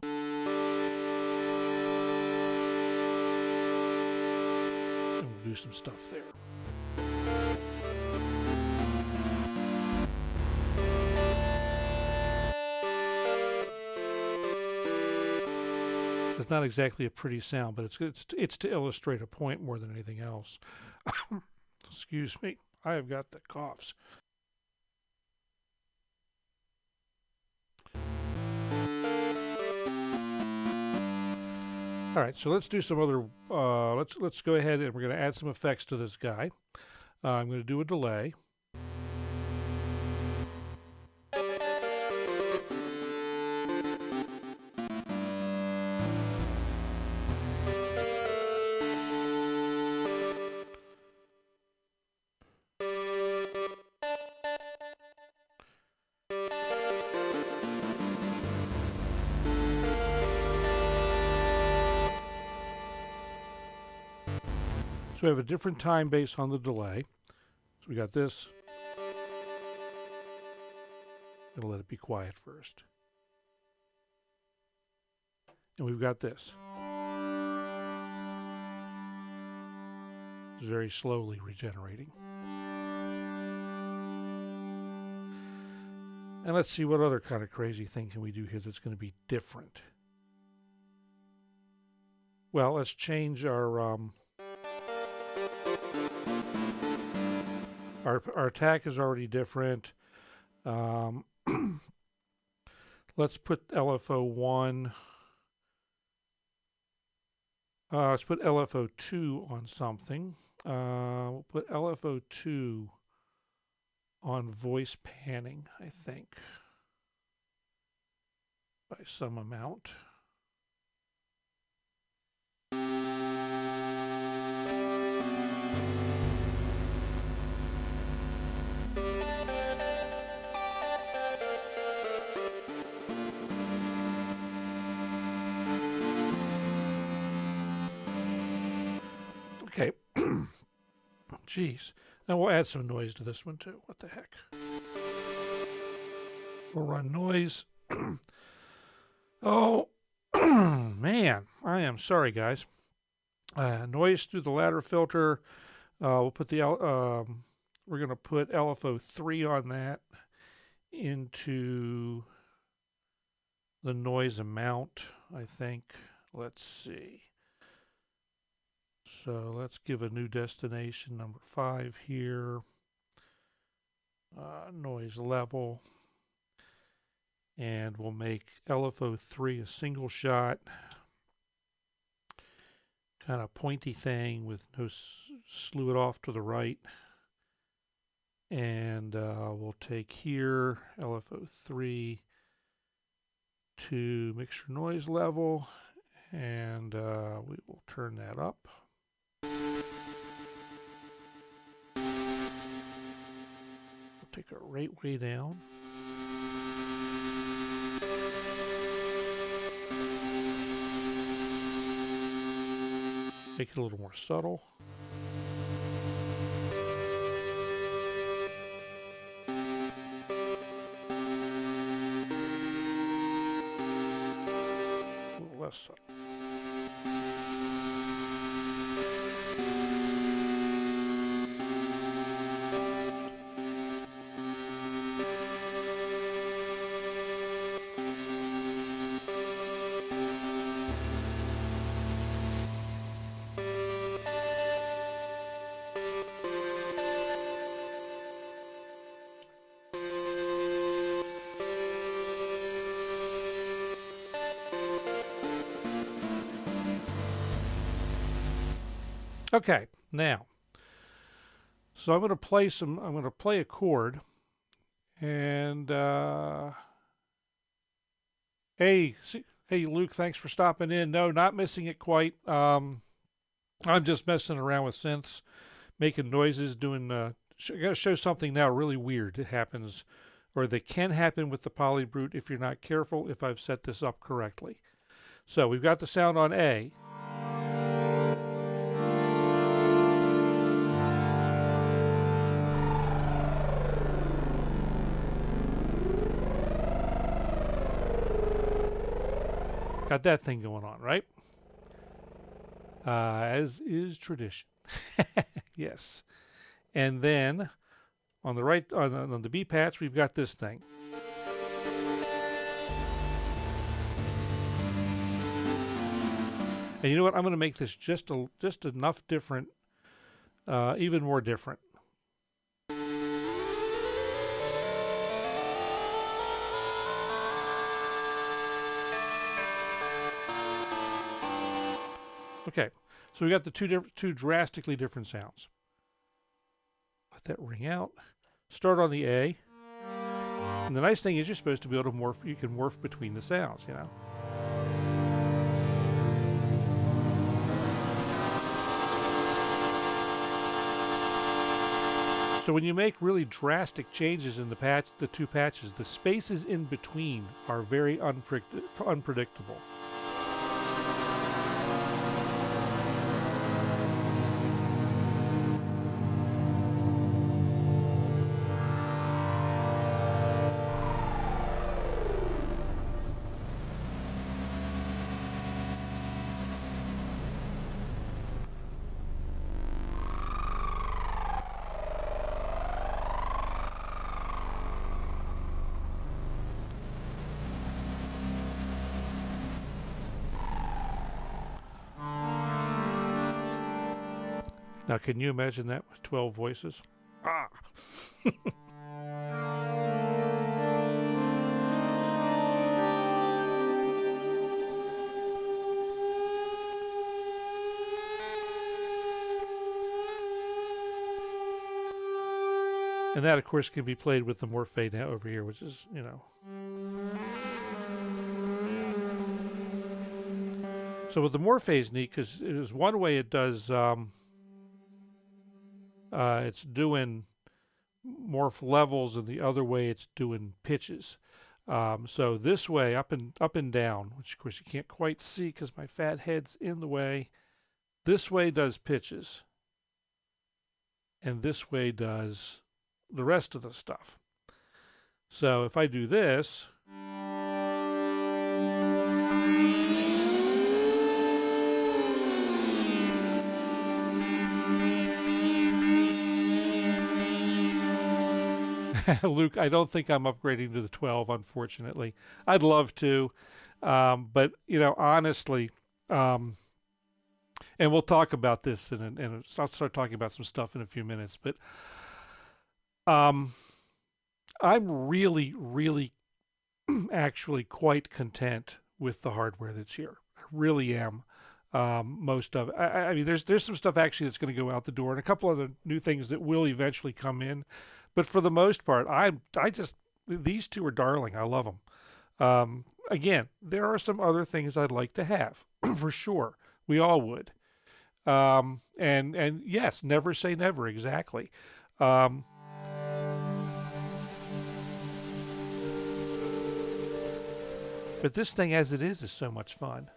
And we'll do some stuff there. It's not exactly a pretty sound, but it's to illustrate a point more than anything else. Excuse me, I have got the coughs. All right, so let's do some other. Let's go ahead and we're going to add some effects to this guy. I'm going to do a delay. So we have a different time based on the delay. So we got this. I'm going to let it be quiet first. And we've got this. It's very slowly regenerating. And let's see what other kind of crazy thing can we do here that's going to be different. Well, let's change our attack is already different. Let's put LFO1. Let's put LFO2 on something. We'll put LFO2 on voice panning, I think, by some amount. Okay. Jeez. Now we'll add some noise to this one too. What the heck? We'll run noise. Oh, man. I am sorry, guys. Noise through the ladder filter. We'll put the we're going to put LFO3 on that into the noise amount, I think. Let's see. So let's give a new destination, number 5 here. noise level, and we'll make LFO3 a single shot, kind of pointy thing with no slew it off to the right. And we'll take here LFO3 to mixer noise level, and we will turn that up. We'll take our rate way down. Make it a little more subtle. A little less subtle. Okay, now, so I'm going to play a chord, and hey Luke, thanks for stopping in. No, not missing it quite. I'm just messing around with synths, making noises, doing. I got to show something now really weird. It happens, or that can happen with the PolyBrute if you're not careful. If I've set this up correctly, so we've got the sound on A. Got that thing going on, right? As is tradition. Yes. And then on the right, on the B patch, we've got this thing. And you know what? I'm going to make this just enough different, even more different. Okay, so we got the two drastically different sounds. Let that ring out. Start on the A. And the nice thing is you're supposed to be able to morph. You can morph between the sounds, you know. So when you make really drastic changes in the two patches, the spaces in between are very unpredictable. Now, can you imagine that with 12 voices? Ah! And that, of course, can be played with the morph fade now over here, which is, you know. So with the morph fade is neat because it is one way it does. It's doing morph levels, and the other way it's doing pitches. So this way, up and down, which of course you can't quite see because my fat head's in the way. This way does pitches, and this way does the rest of the stuff. So if I do this, Luke, I don't think I'm upgrading to the 12, unfortunately. I'd love to, but you know, honestly, and we'll talk about this, and I'll start talking about some stuff in a few minutes. But I'm really actually quite content with the hardware that's here. I really am. Most of it. I mean, there's some stuff actually that's going to go out the door, and a couple other new things that will eventually come in. But for the most part, I just these two are darling. I love them. Again, there are some other things I'd like to have for sure. We all would. And yes, never say never. Exactly. Um, but this thing as it is so much fun.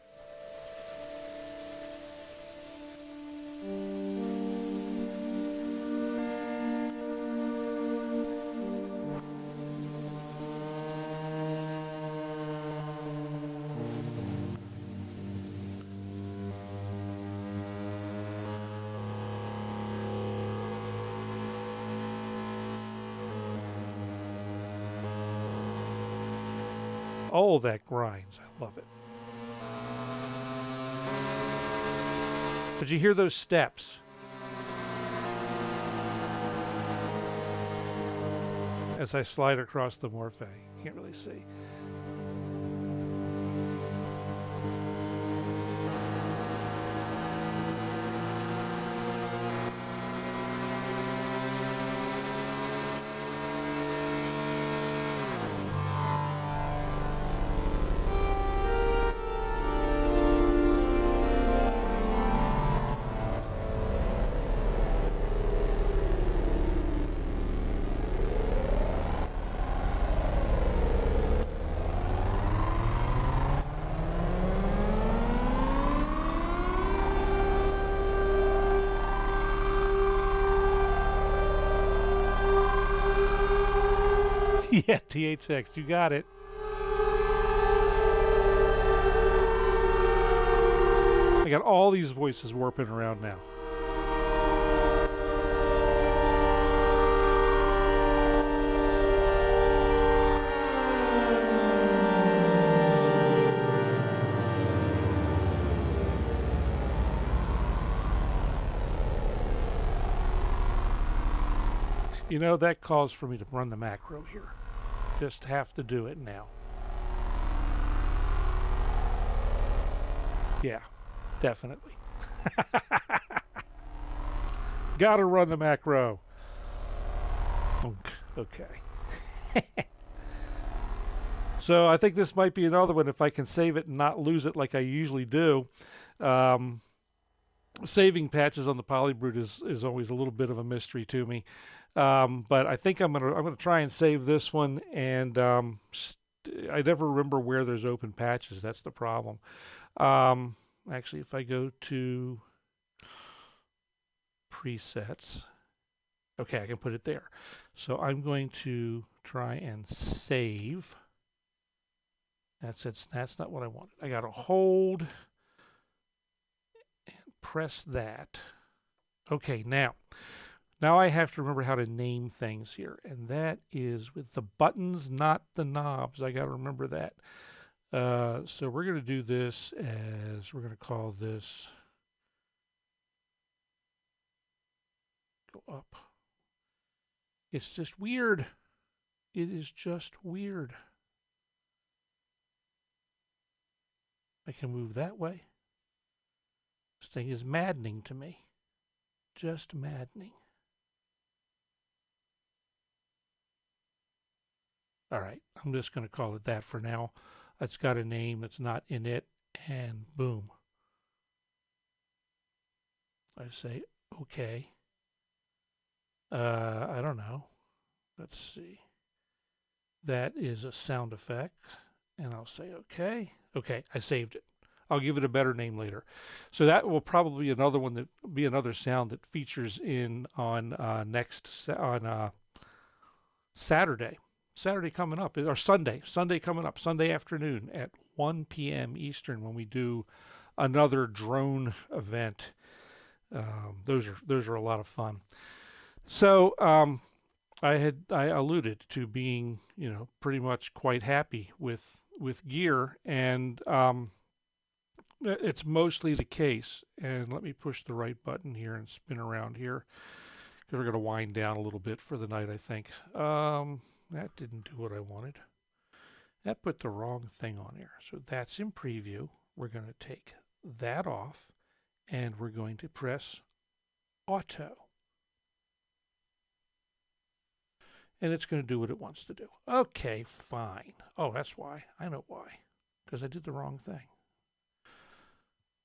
Oh, that grinds. I love it. But you hear those steps as I slide across the morphe. You can't really see. Yeah, THX, you got it. I got all these voices warping around now. You know, that calls for me to run the macro here. Just have to do it now. Yeah, definitely. Gotta run the macro. Okay. So I think this might be another one if I can save it and not lose it like I usually do. Saving patches on the PolyBrute is always a little bit of a mystery to me. But I think I'm gonna try and save this one, and I never remember where there's open patches. That's the problem. Actually, if I go to presets, okay, I can put it there. So I'm going to try and save. That's not what I wanted. I got to hold and press that. Okay, now I have to remember how to name things here, and that is with the buttons, not the knobs. I got to remember that. So we're going to do this as, we're going to call this, go up. It's just weird. It is just weird. I can move that way. This thing is maddening to me. Just maddening. All right, I'm just going to call it that for now. It's got a name that's not in it, and boom. I say, okay. I don't know. Let's see. That is a sound effect, and I'll say, okay. Okay, I saved it. I'll give it a better name later. So that will probably be another one that be another sound that features in on Saturday. Saturday coming up, or Sunday coming up, Sunday afternoon at 1 p.m. Eastern when we do another drone event. Those are a lot of fun. So I alluded to being, you know, pretty much quite happy with gear, and it's mostly the case. And let me push the right button here and spin around here, because we're going to wind down a little bit for the night, I think. that didn't do what I wanted. That put the wrong thing on there. So that's in preview. We're going to take that off, and we're going to press auto. And it's going to do what it wants to do. Okay, fine. Oh, that's why. I know why. Because I did the wrong thing.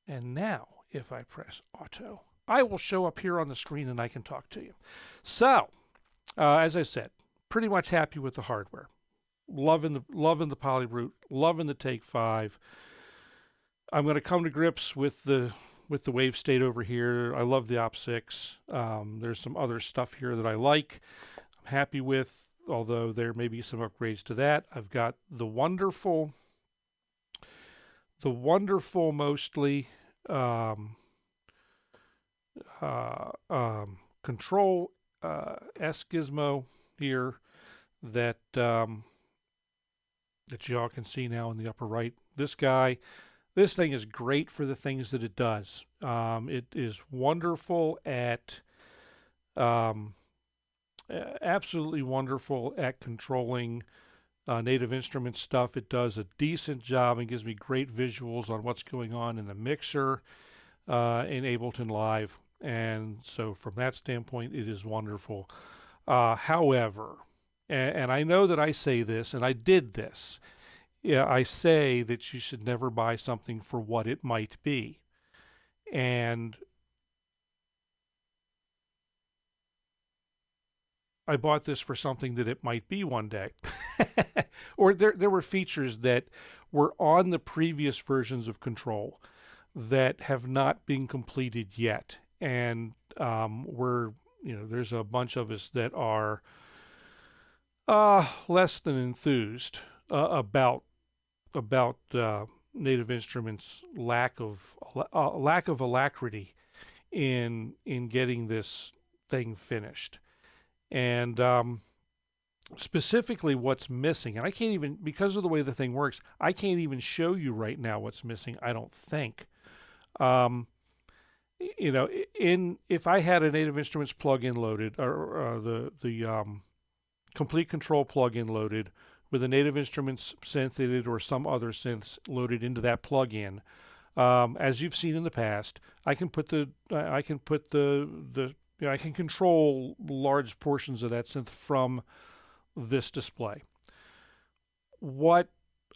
And now, if I press auto, I will show up here on the screen and I can talk to you. So, as I said, pretty much happy with the hardware. Loving the PolyBrute, loving the Take 5. I'm going to come to grips with the wave state over here. I love the Op6. There's some other stuff here that I like. I'm happy with, although there may be some upgrades to that. I've got the wonderful mostly Kontrol S gizmo here that y'all can see now in the upper right. This thing is great for the things that it does. It is wonderful at absolutely wonderful at controlling Native Instruments stuff. It does a decent job and gives me great visuals on what's going on in the mixer in Ableton Live. And so from that standpoint, it is wonderful. However, and I know that I say this, and I did this, yeah, I say that you should never buy something for what it might be. And I bought this for something that it might be one day. Or there were features that were on the previous versions of Kontrol that have not been completed yet. And there's a bunch of us that are less than enthused about Native Instruments' lack of alacrity in getting this thing finished. And specifically what's missing, and I can't even, because of the way the thing works, I can't even show you right now what's missing, I don't think. If I had a Native Instruments plugin loaded, or the Complete Control plugin loaded with a Native Instruments synth in it or some other synths loaded into that plugin, as you've seen in the past, I can control large portions of that synth from this display. What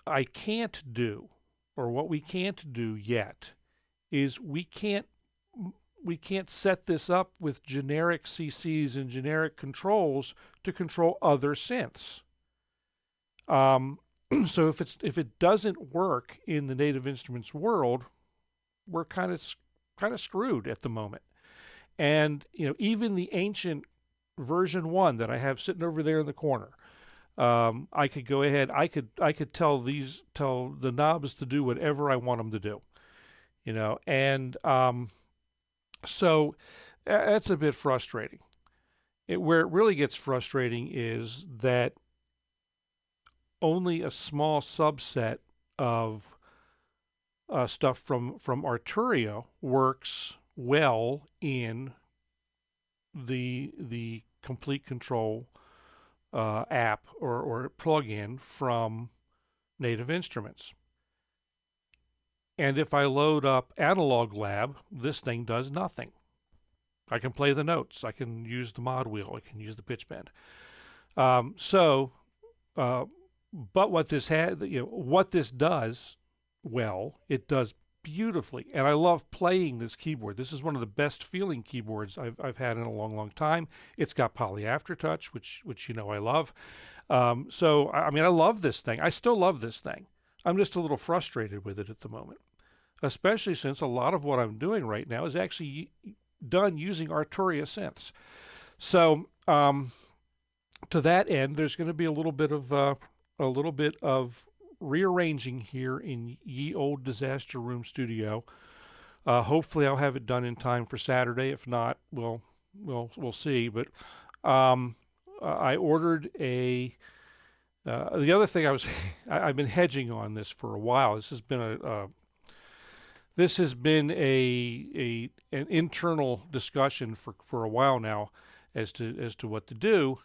I can't do, or what we can't do yet, is we can't set this up with generic CCs and generic controls to control other synths. So if it doesn't work in the Native Instruments world, we're kind of screwed at the moment. And even the ancient version 1 that I have sitting over there in the corner, I could go ahead. I could tell the knobs to do whatever I want them to do, and so that's a bit frustrating. Where it really gets frustrating is that only a small subset of stuff from Arturia works well in the Complete Control app or plugin from Native Instruments. And if I load up Analog Lab, this thing does nothing. I can play the notes. I can use the mod wheel. I can use the pitch bend. But what this does well, it does beautifully, and I love playing this keyboard. This is one of the best feeling keyboards I've had in a long time. It's got poly aftertouch, which I love. So I love this thing. I still love this thing. I'm just a little frustrated with it at the moment, especially since a lot of what I'm doing right now is actually done using Arturia synths. So to that end, there's going to be a little bit of rearranging here in ye old disaster room studio. Hopefully I'll have it done in time for Saturday. If not, we'll see. But I ordered a the other thing I've been hedging on this for a while. This has been an internal discussion for a while now as to what to do.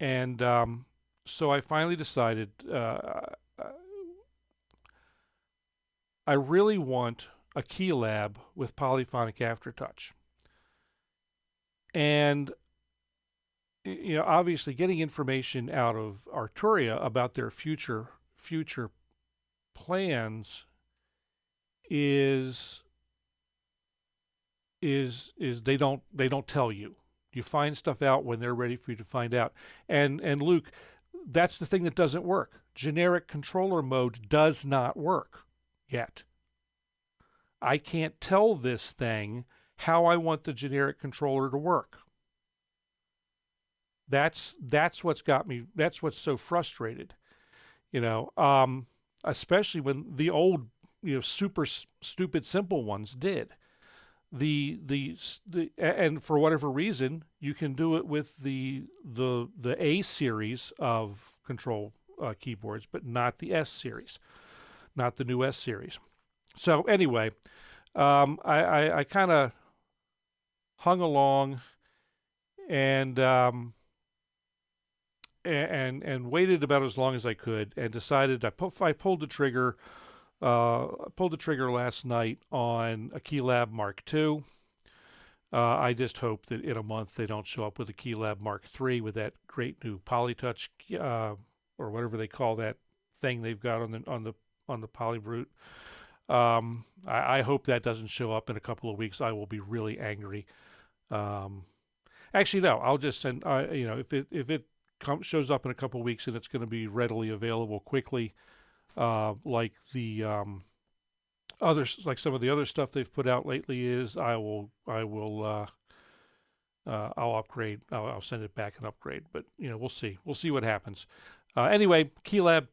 And so I finally decided I really want a Keylab with polyphonic aftertouch. And obviously getting information out of Arturia about their future plans is they don't tell you. You find stuff out when they're ready for you to find out. And Luke, that's the thing that doesn't work. Generic controller mode does not work yet. I can't tell this thing how I want the generic controller to work. That's what's got me. That's what's so frustrated. Especially when the old, super stupid simple ones did. And for whatever reason, you can do it with the A series of control keyboards, but not the S series, not the new S series. So anyway, I kind of hung along and waited about as long as I could, and decided I pulled the trigger. Pulled the trigger last night on a Keylab MkII. I just hope that in a month they don't show up with a Keylab MkIII with that great new PolyTouch or whatever they call that thing they've got on the PolyBrute. I hope that doesn't show up in a couple of weeks. I will be really angry. Actually, no. I'll just send. If it shows up in a couple of weeks and it's going to be readily available quickly. Like the others, like some of the other stuff they've put out lately is, I'll upgrade. I'll send it back and upgrade. But we'll see. We'll see what happens. Anyway, Keylab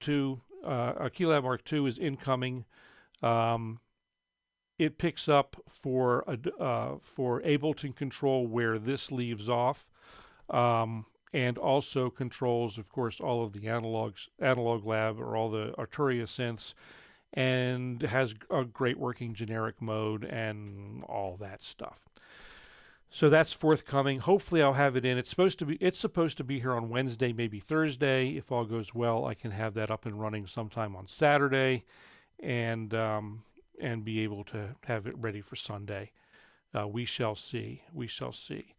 MkII is incoming. It picks up for Ableton control where this leaves off. And also controls, of course, all of the analog lab or all the Arturia synths, and has a great working generic mode and all that stuff. So that's forthcoming. Hopefully, I'll have it in. It's supposed to be here on Wednesday, maybe Thursday. If all goes well, I can have that up and running sometime on Saturday, and be able to have it ready for Sunday. We shall see. We shall see.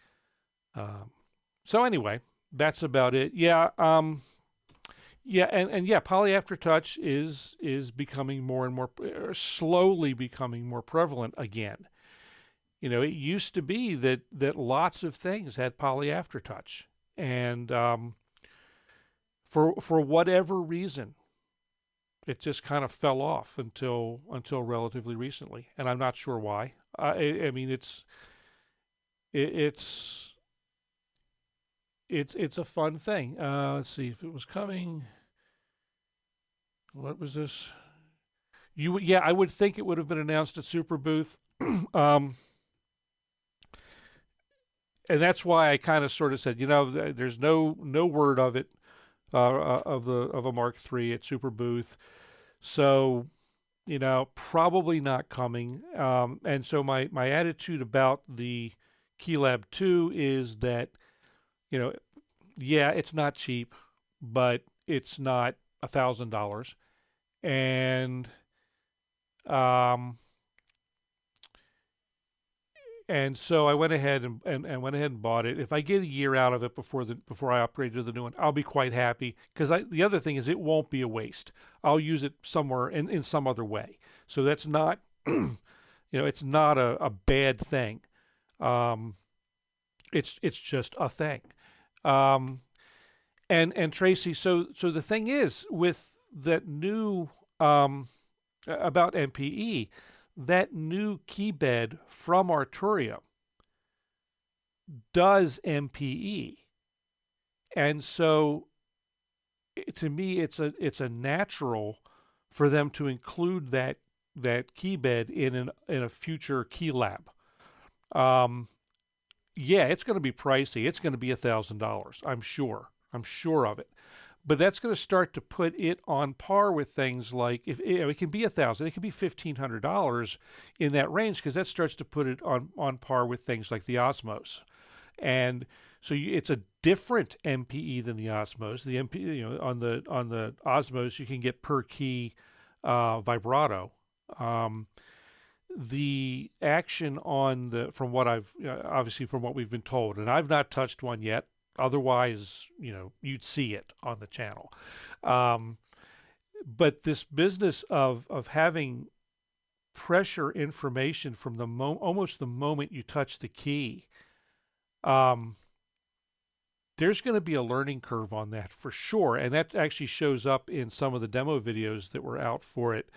So anyway. That's about it. Yeah, and Poly Aftertouch is becoming more and more, slowly becoming more prevalent again. It used to be that lots of things had Poly Aftertouch, and for whatever reason, it just kind of fell off until relatively recently, and I'm not sure why. I mean, it's a fun thing. Let's see if it was coming. What was this? I would think it would have been announced at Super Booth, and that's why I kind of sort of said, there's no word of it, of a Mark III at Super Booth, so probably not coming. And so my attitude about the Keylab 2 is that. It's not cheap, but it's not $1,000, and so I went ahead and bought it. If I get a year out of it before I upgrade to the new one, I'll be quite happy, because the other thing is it won't be a waste. I'll use it somewhere in some other way. So that's not it's not a bad thing. It's just a thing. And Tracy, so the thing is with that new about MPE, that new keybed from Arturia does MPE, and so to me it's a natural for them to include that keybed in a future Keylab. It's going to be pricey. It's going to be $1,000. I'm sure of it. But that's going to start to put it on par with things like, if it can be $1,000, it can be $1,500 in that range, because that starts to put it on par with things like the Osmos. And so it's a different MPE than the Osmos. The MPE, on the Osmos, you can get per key vibrato. The action on from what I've obviously from what we've been told, and I've not touched one yet. Otherwise, you'd see it on the channel. But this business of having pressure information from almost the moment you touch the key, there's going to be a learning curve on that for sure, and that actually shows up in some of the demo videos that were out for it.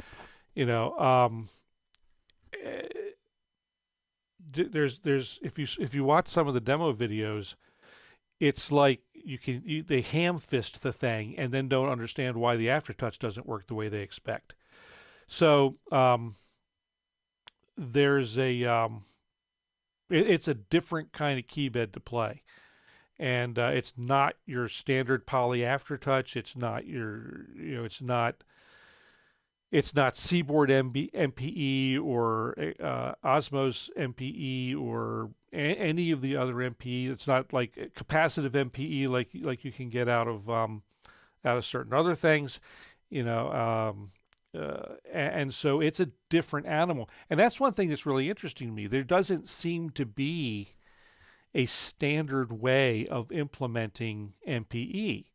There's if you watch some of the demo videos, it's like they ham fist the thing and then don't understand why the aftertouch doesn't work the way they expect. So there's it's a different kind of keybed to play, and it's not your standard poly aftertouch. It's not your it's not Seaboard MPE or Osmos MPE or any of the other MPE. It's not like capacitive MPE like you can get out of certain other things, and so it's a different animal. And that's one thing that's really interesting to me. There doesn't seem to be a standard way of implementing MPE.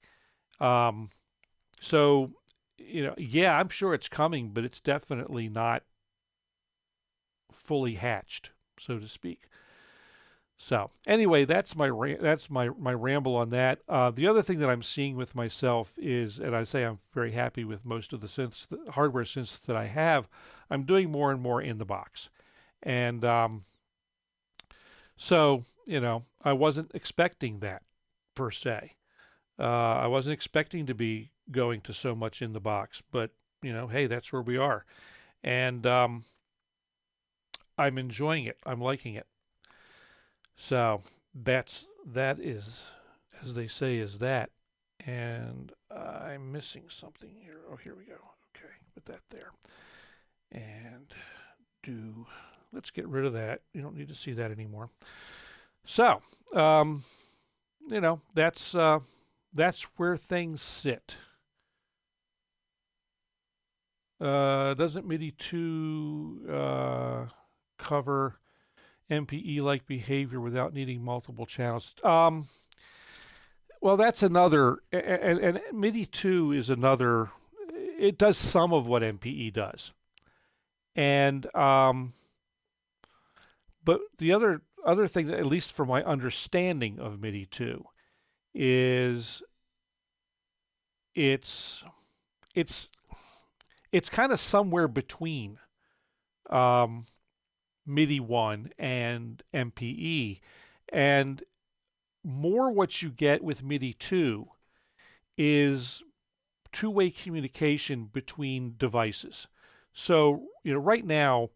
So, yeah, I'm sure it's coming, but it's definitely not fully hatched, so to speak. So anyway, that's my ramble on that. The other thing that I'm seeing with myself is, and I say I'm very happy with most of the synths, the hardware synths that I have, I'm doing more and more in the box. And so, I wasn't expecting that per se. I wasn't expecting to be going to so much in the box, but hey, that's where we are. And I'm enjoying it. I'm liking it. So that is, as they say, is that. And I'm missing something here. Oh, here we go. Okay, put that there. And let's get rid of that. You don't need to see that anymore. So, that's where things sit. Doesn't MIDI II cover MPE-like behavior without needing multiple channels? Well, that's another, and MIDI II is another. It does some of what MPE does, and but the other thing that, at least from my understanding of MIDI II, is it's kind of somewhere between MIDI 1 and MPE, and more what you get with MIDI 2 is two-way communication between devices. So right now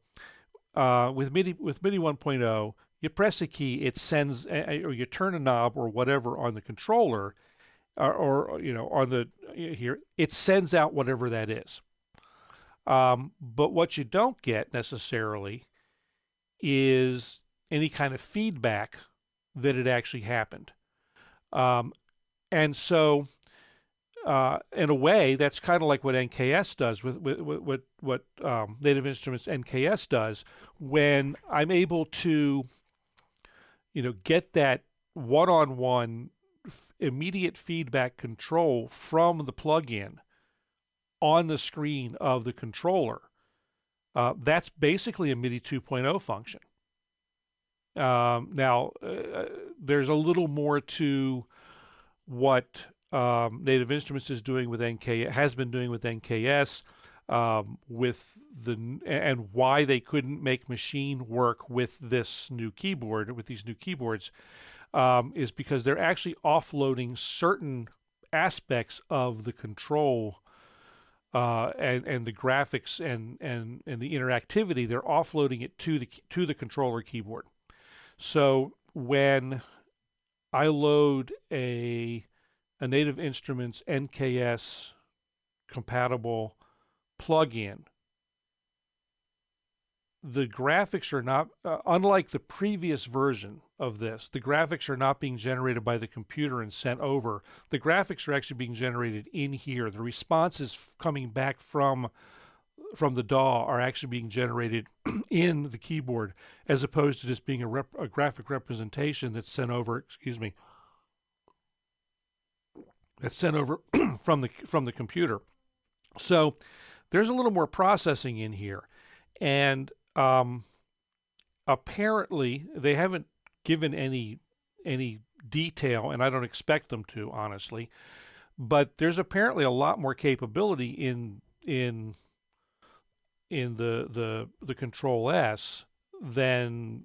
with MIDI 1.0, you press a key, it sends, or you turn a knob or whatever on the controller, or on the here, it sends out whatever that is. But what you don't get necessarily is any kind of feedback that it actually happened. And so, in a way, that's kind of like what NKS does with what Native Instruments NKS does, when I'm able to, get that one-on-one immediate feedback control from the plugin on the screen of the controller. That's basically a MIDI 2.0 function. Now, there's a little more to what Native Instruments is doing with has been doing with NKS, and why they couldn't make machine work with this new keyboard, with these new keyboards, is because they're actually offloading certain aspects of the control and the graphics and the interactivity. They're offloading it to the controller keyboard. So when I load a Native Instruments NKS compatible plugin the graphics are not, unlike the previous version of this, the graphics are not being generated by the computer and sent over. The graphics are actually being generated in here. The responses coming back from the DAW are actually being generated in the keyboard, as opposed to just being a graphic representation that's sent over, excuse me, that's sent over from the computer. So there's a little more processing in here, and apparently they haven't given any detail, and I don't expect them to, honestly. But there's apparently a lot more capability in the Kontrol S than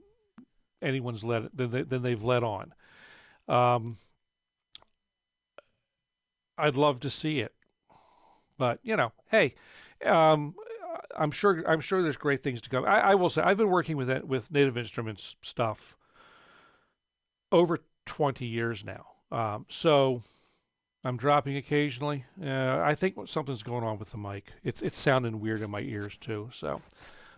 anyone's than they've let on. I'd love to see it, but you know, hey, I'm sure there's great things to come. I will say I've been working with Native Instruments stuff over 20 years now, so I'm dropping occasionally. I think something's going on with the mic. It's sounding weird in my ears too. So,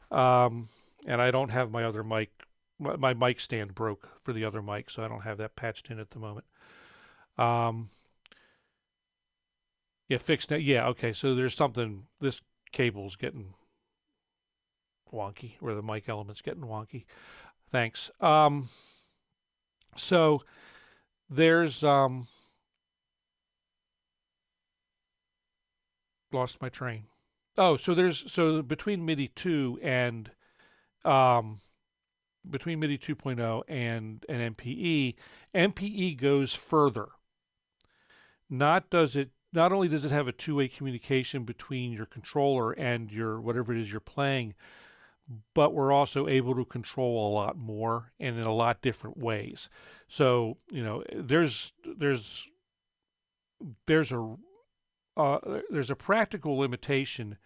and I don't have my other mic. My mic stand broke for the other mic, so I don't have that patched in at the moment. Yeah, fixed it. Yeah, okay. So there's something. This cable's getting wonky, or the mic element's getting wonky. Thanks. So there's lost my train. Oh, so between MIDI 2 and between MIDI 2.0 and an MPE, MPE goes further. Not only does it have a two-way communication between your controller and your whatever it is you're playing, but we're also able to control a lot more and in a lot different ways. So, you know, there's a practical limitation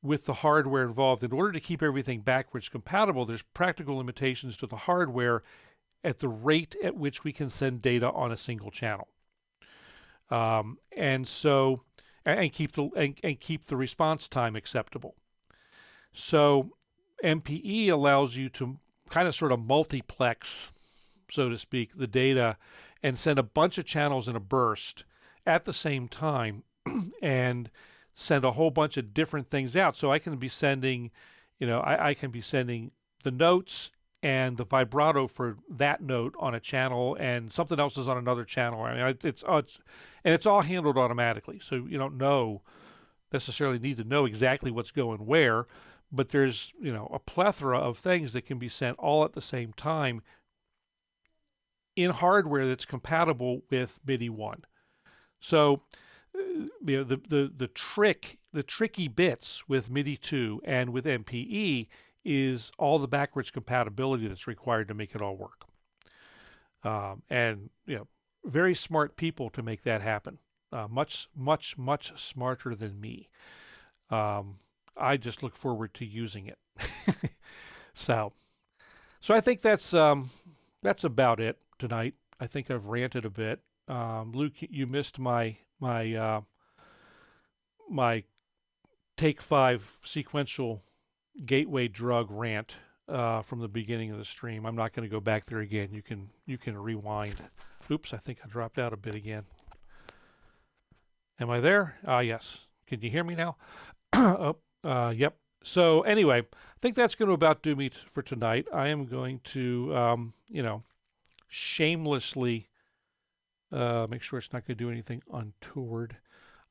with the hardware involved. In order to keep everything backwards compatible, there's practical limitations to the hardware at the rate at which we can send data on a single channel. And keep the response time acceptable. So MPE allows you to kind of sort of multiplex, so to speak, the data and send a bunch of channels in a burst at the same time and send a whole bunch of different things out. So I can be sending, you know, I can be sending the notes and the vibrato for that note on a channel, and something else is on another channel. I mean, it's all handled automatically, so you don't necessarily need to know exactly what's going where, but there's, you know, a plethora of things that can be sent all at the same time in hardware that's compatible with MIDI 1. So, you know, the tricky bits with MIDI 2 and with MPE is all the backwards compatibility that's required to make it all work. And, you know, very smart people to make that happen. Much smarter than me. I just look forward to using it. So I think that's about it tonight. I think I've ranted a bit. Luke, you missed my Take 5 sequential gateway drug rant from the beginning of the stream. I'm not going to go back there again. You can rewind. Oops, I think I dropped out a bit again. Am I there? Yes. Can you hear me now? Yep. So anyway, I think that's going to about do me for tonight. I am going to, you know, shamelessly make sure it's not going to do anything untoward.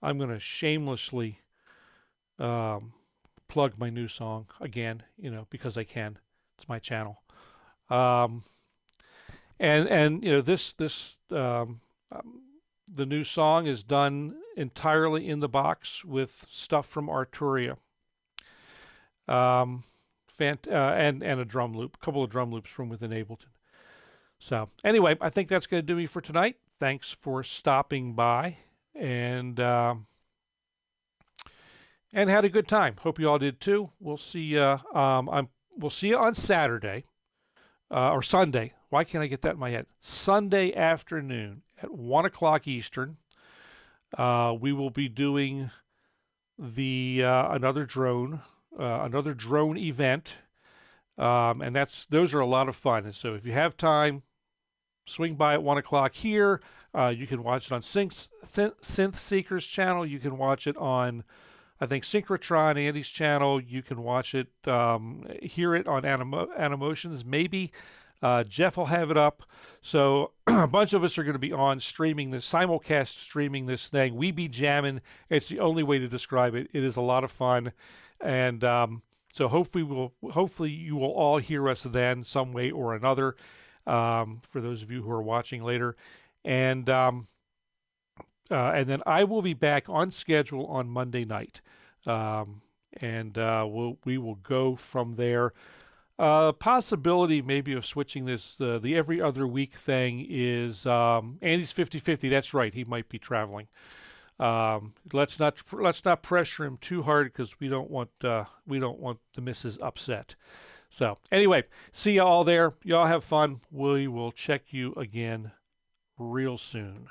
I'm going to shamelessly plug my new song again, you know, because I can. It's my channel. And you know, the new song is done entirely in the box with stuff from Arturia. And a drum loop, a couple of drum loops from within Ableton. So anyway, I think that's going to do me for tonight. Thanks for stopping by, and had a good time. Hope you all did too. We'll see you. We'll see you on Saturday or Sunday. Why can't I get that in my head? Sunday afternoon at 1 o'clock Eastern. We will be doing the another drone event, And those are a lot of fun. And so if you have time, swing by at 1 o'clock here. You can watch it on Synth Seeker's channel. You can watch it on, I think, Synchrotron, Andy's channel. You can watch it, hear it on Animotions, maybe. Jeff will have it up. So a bunch of us are going to be on streaming this, simulcast streaming this thing. We be jamming. It's the only way to describe it. It is a lot of fun. And so hopefully you will all hear us then some way or another, for those of you who are watching later. And then I will be back on schedule on Monday night. We will go from there. Possibility maybe of switching this, the every other week thing is Andy's 50-50. That's right, he might be traveling. Let's not pressure him too hard, because we don't want the missus upset. So anyway, see you all there. Y'all have fun. We will check you again real soon.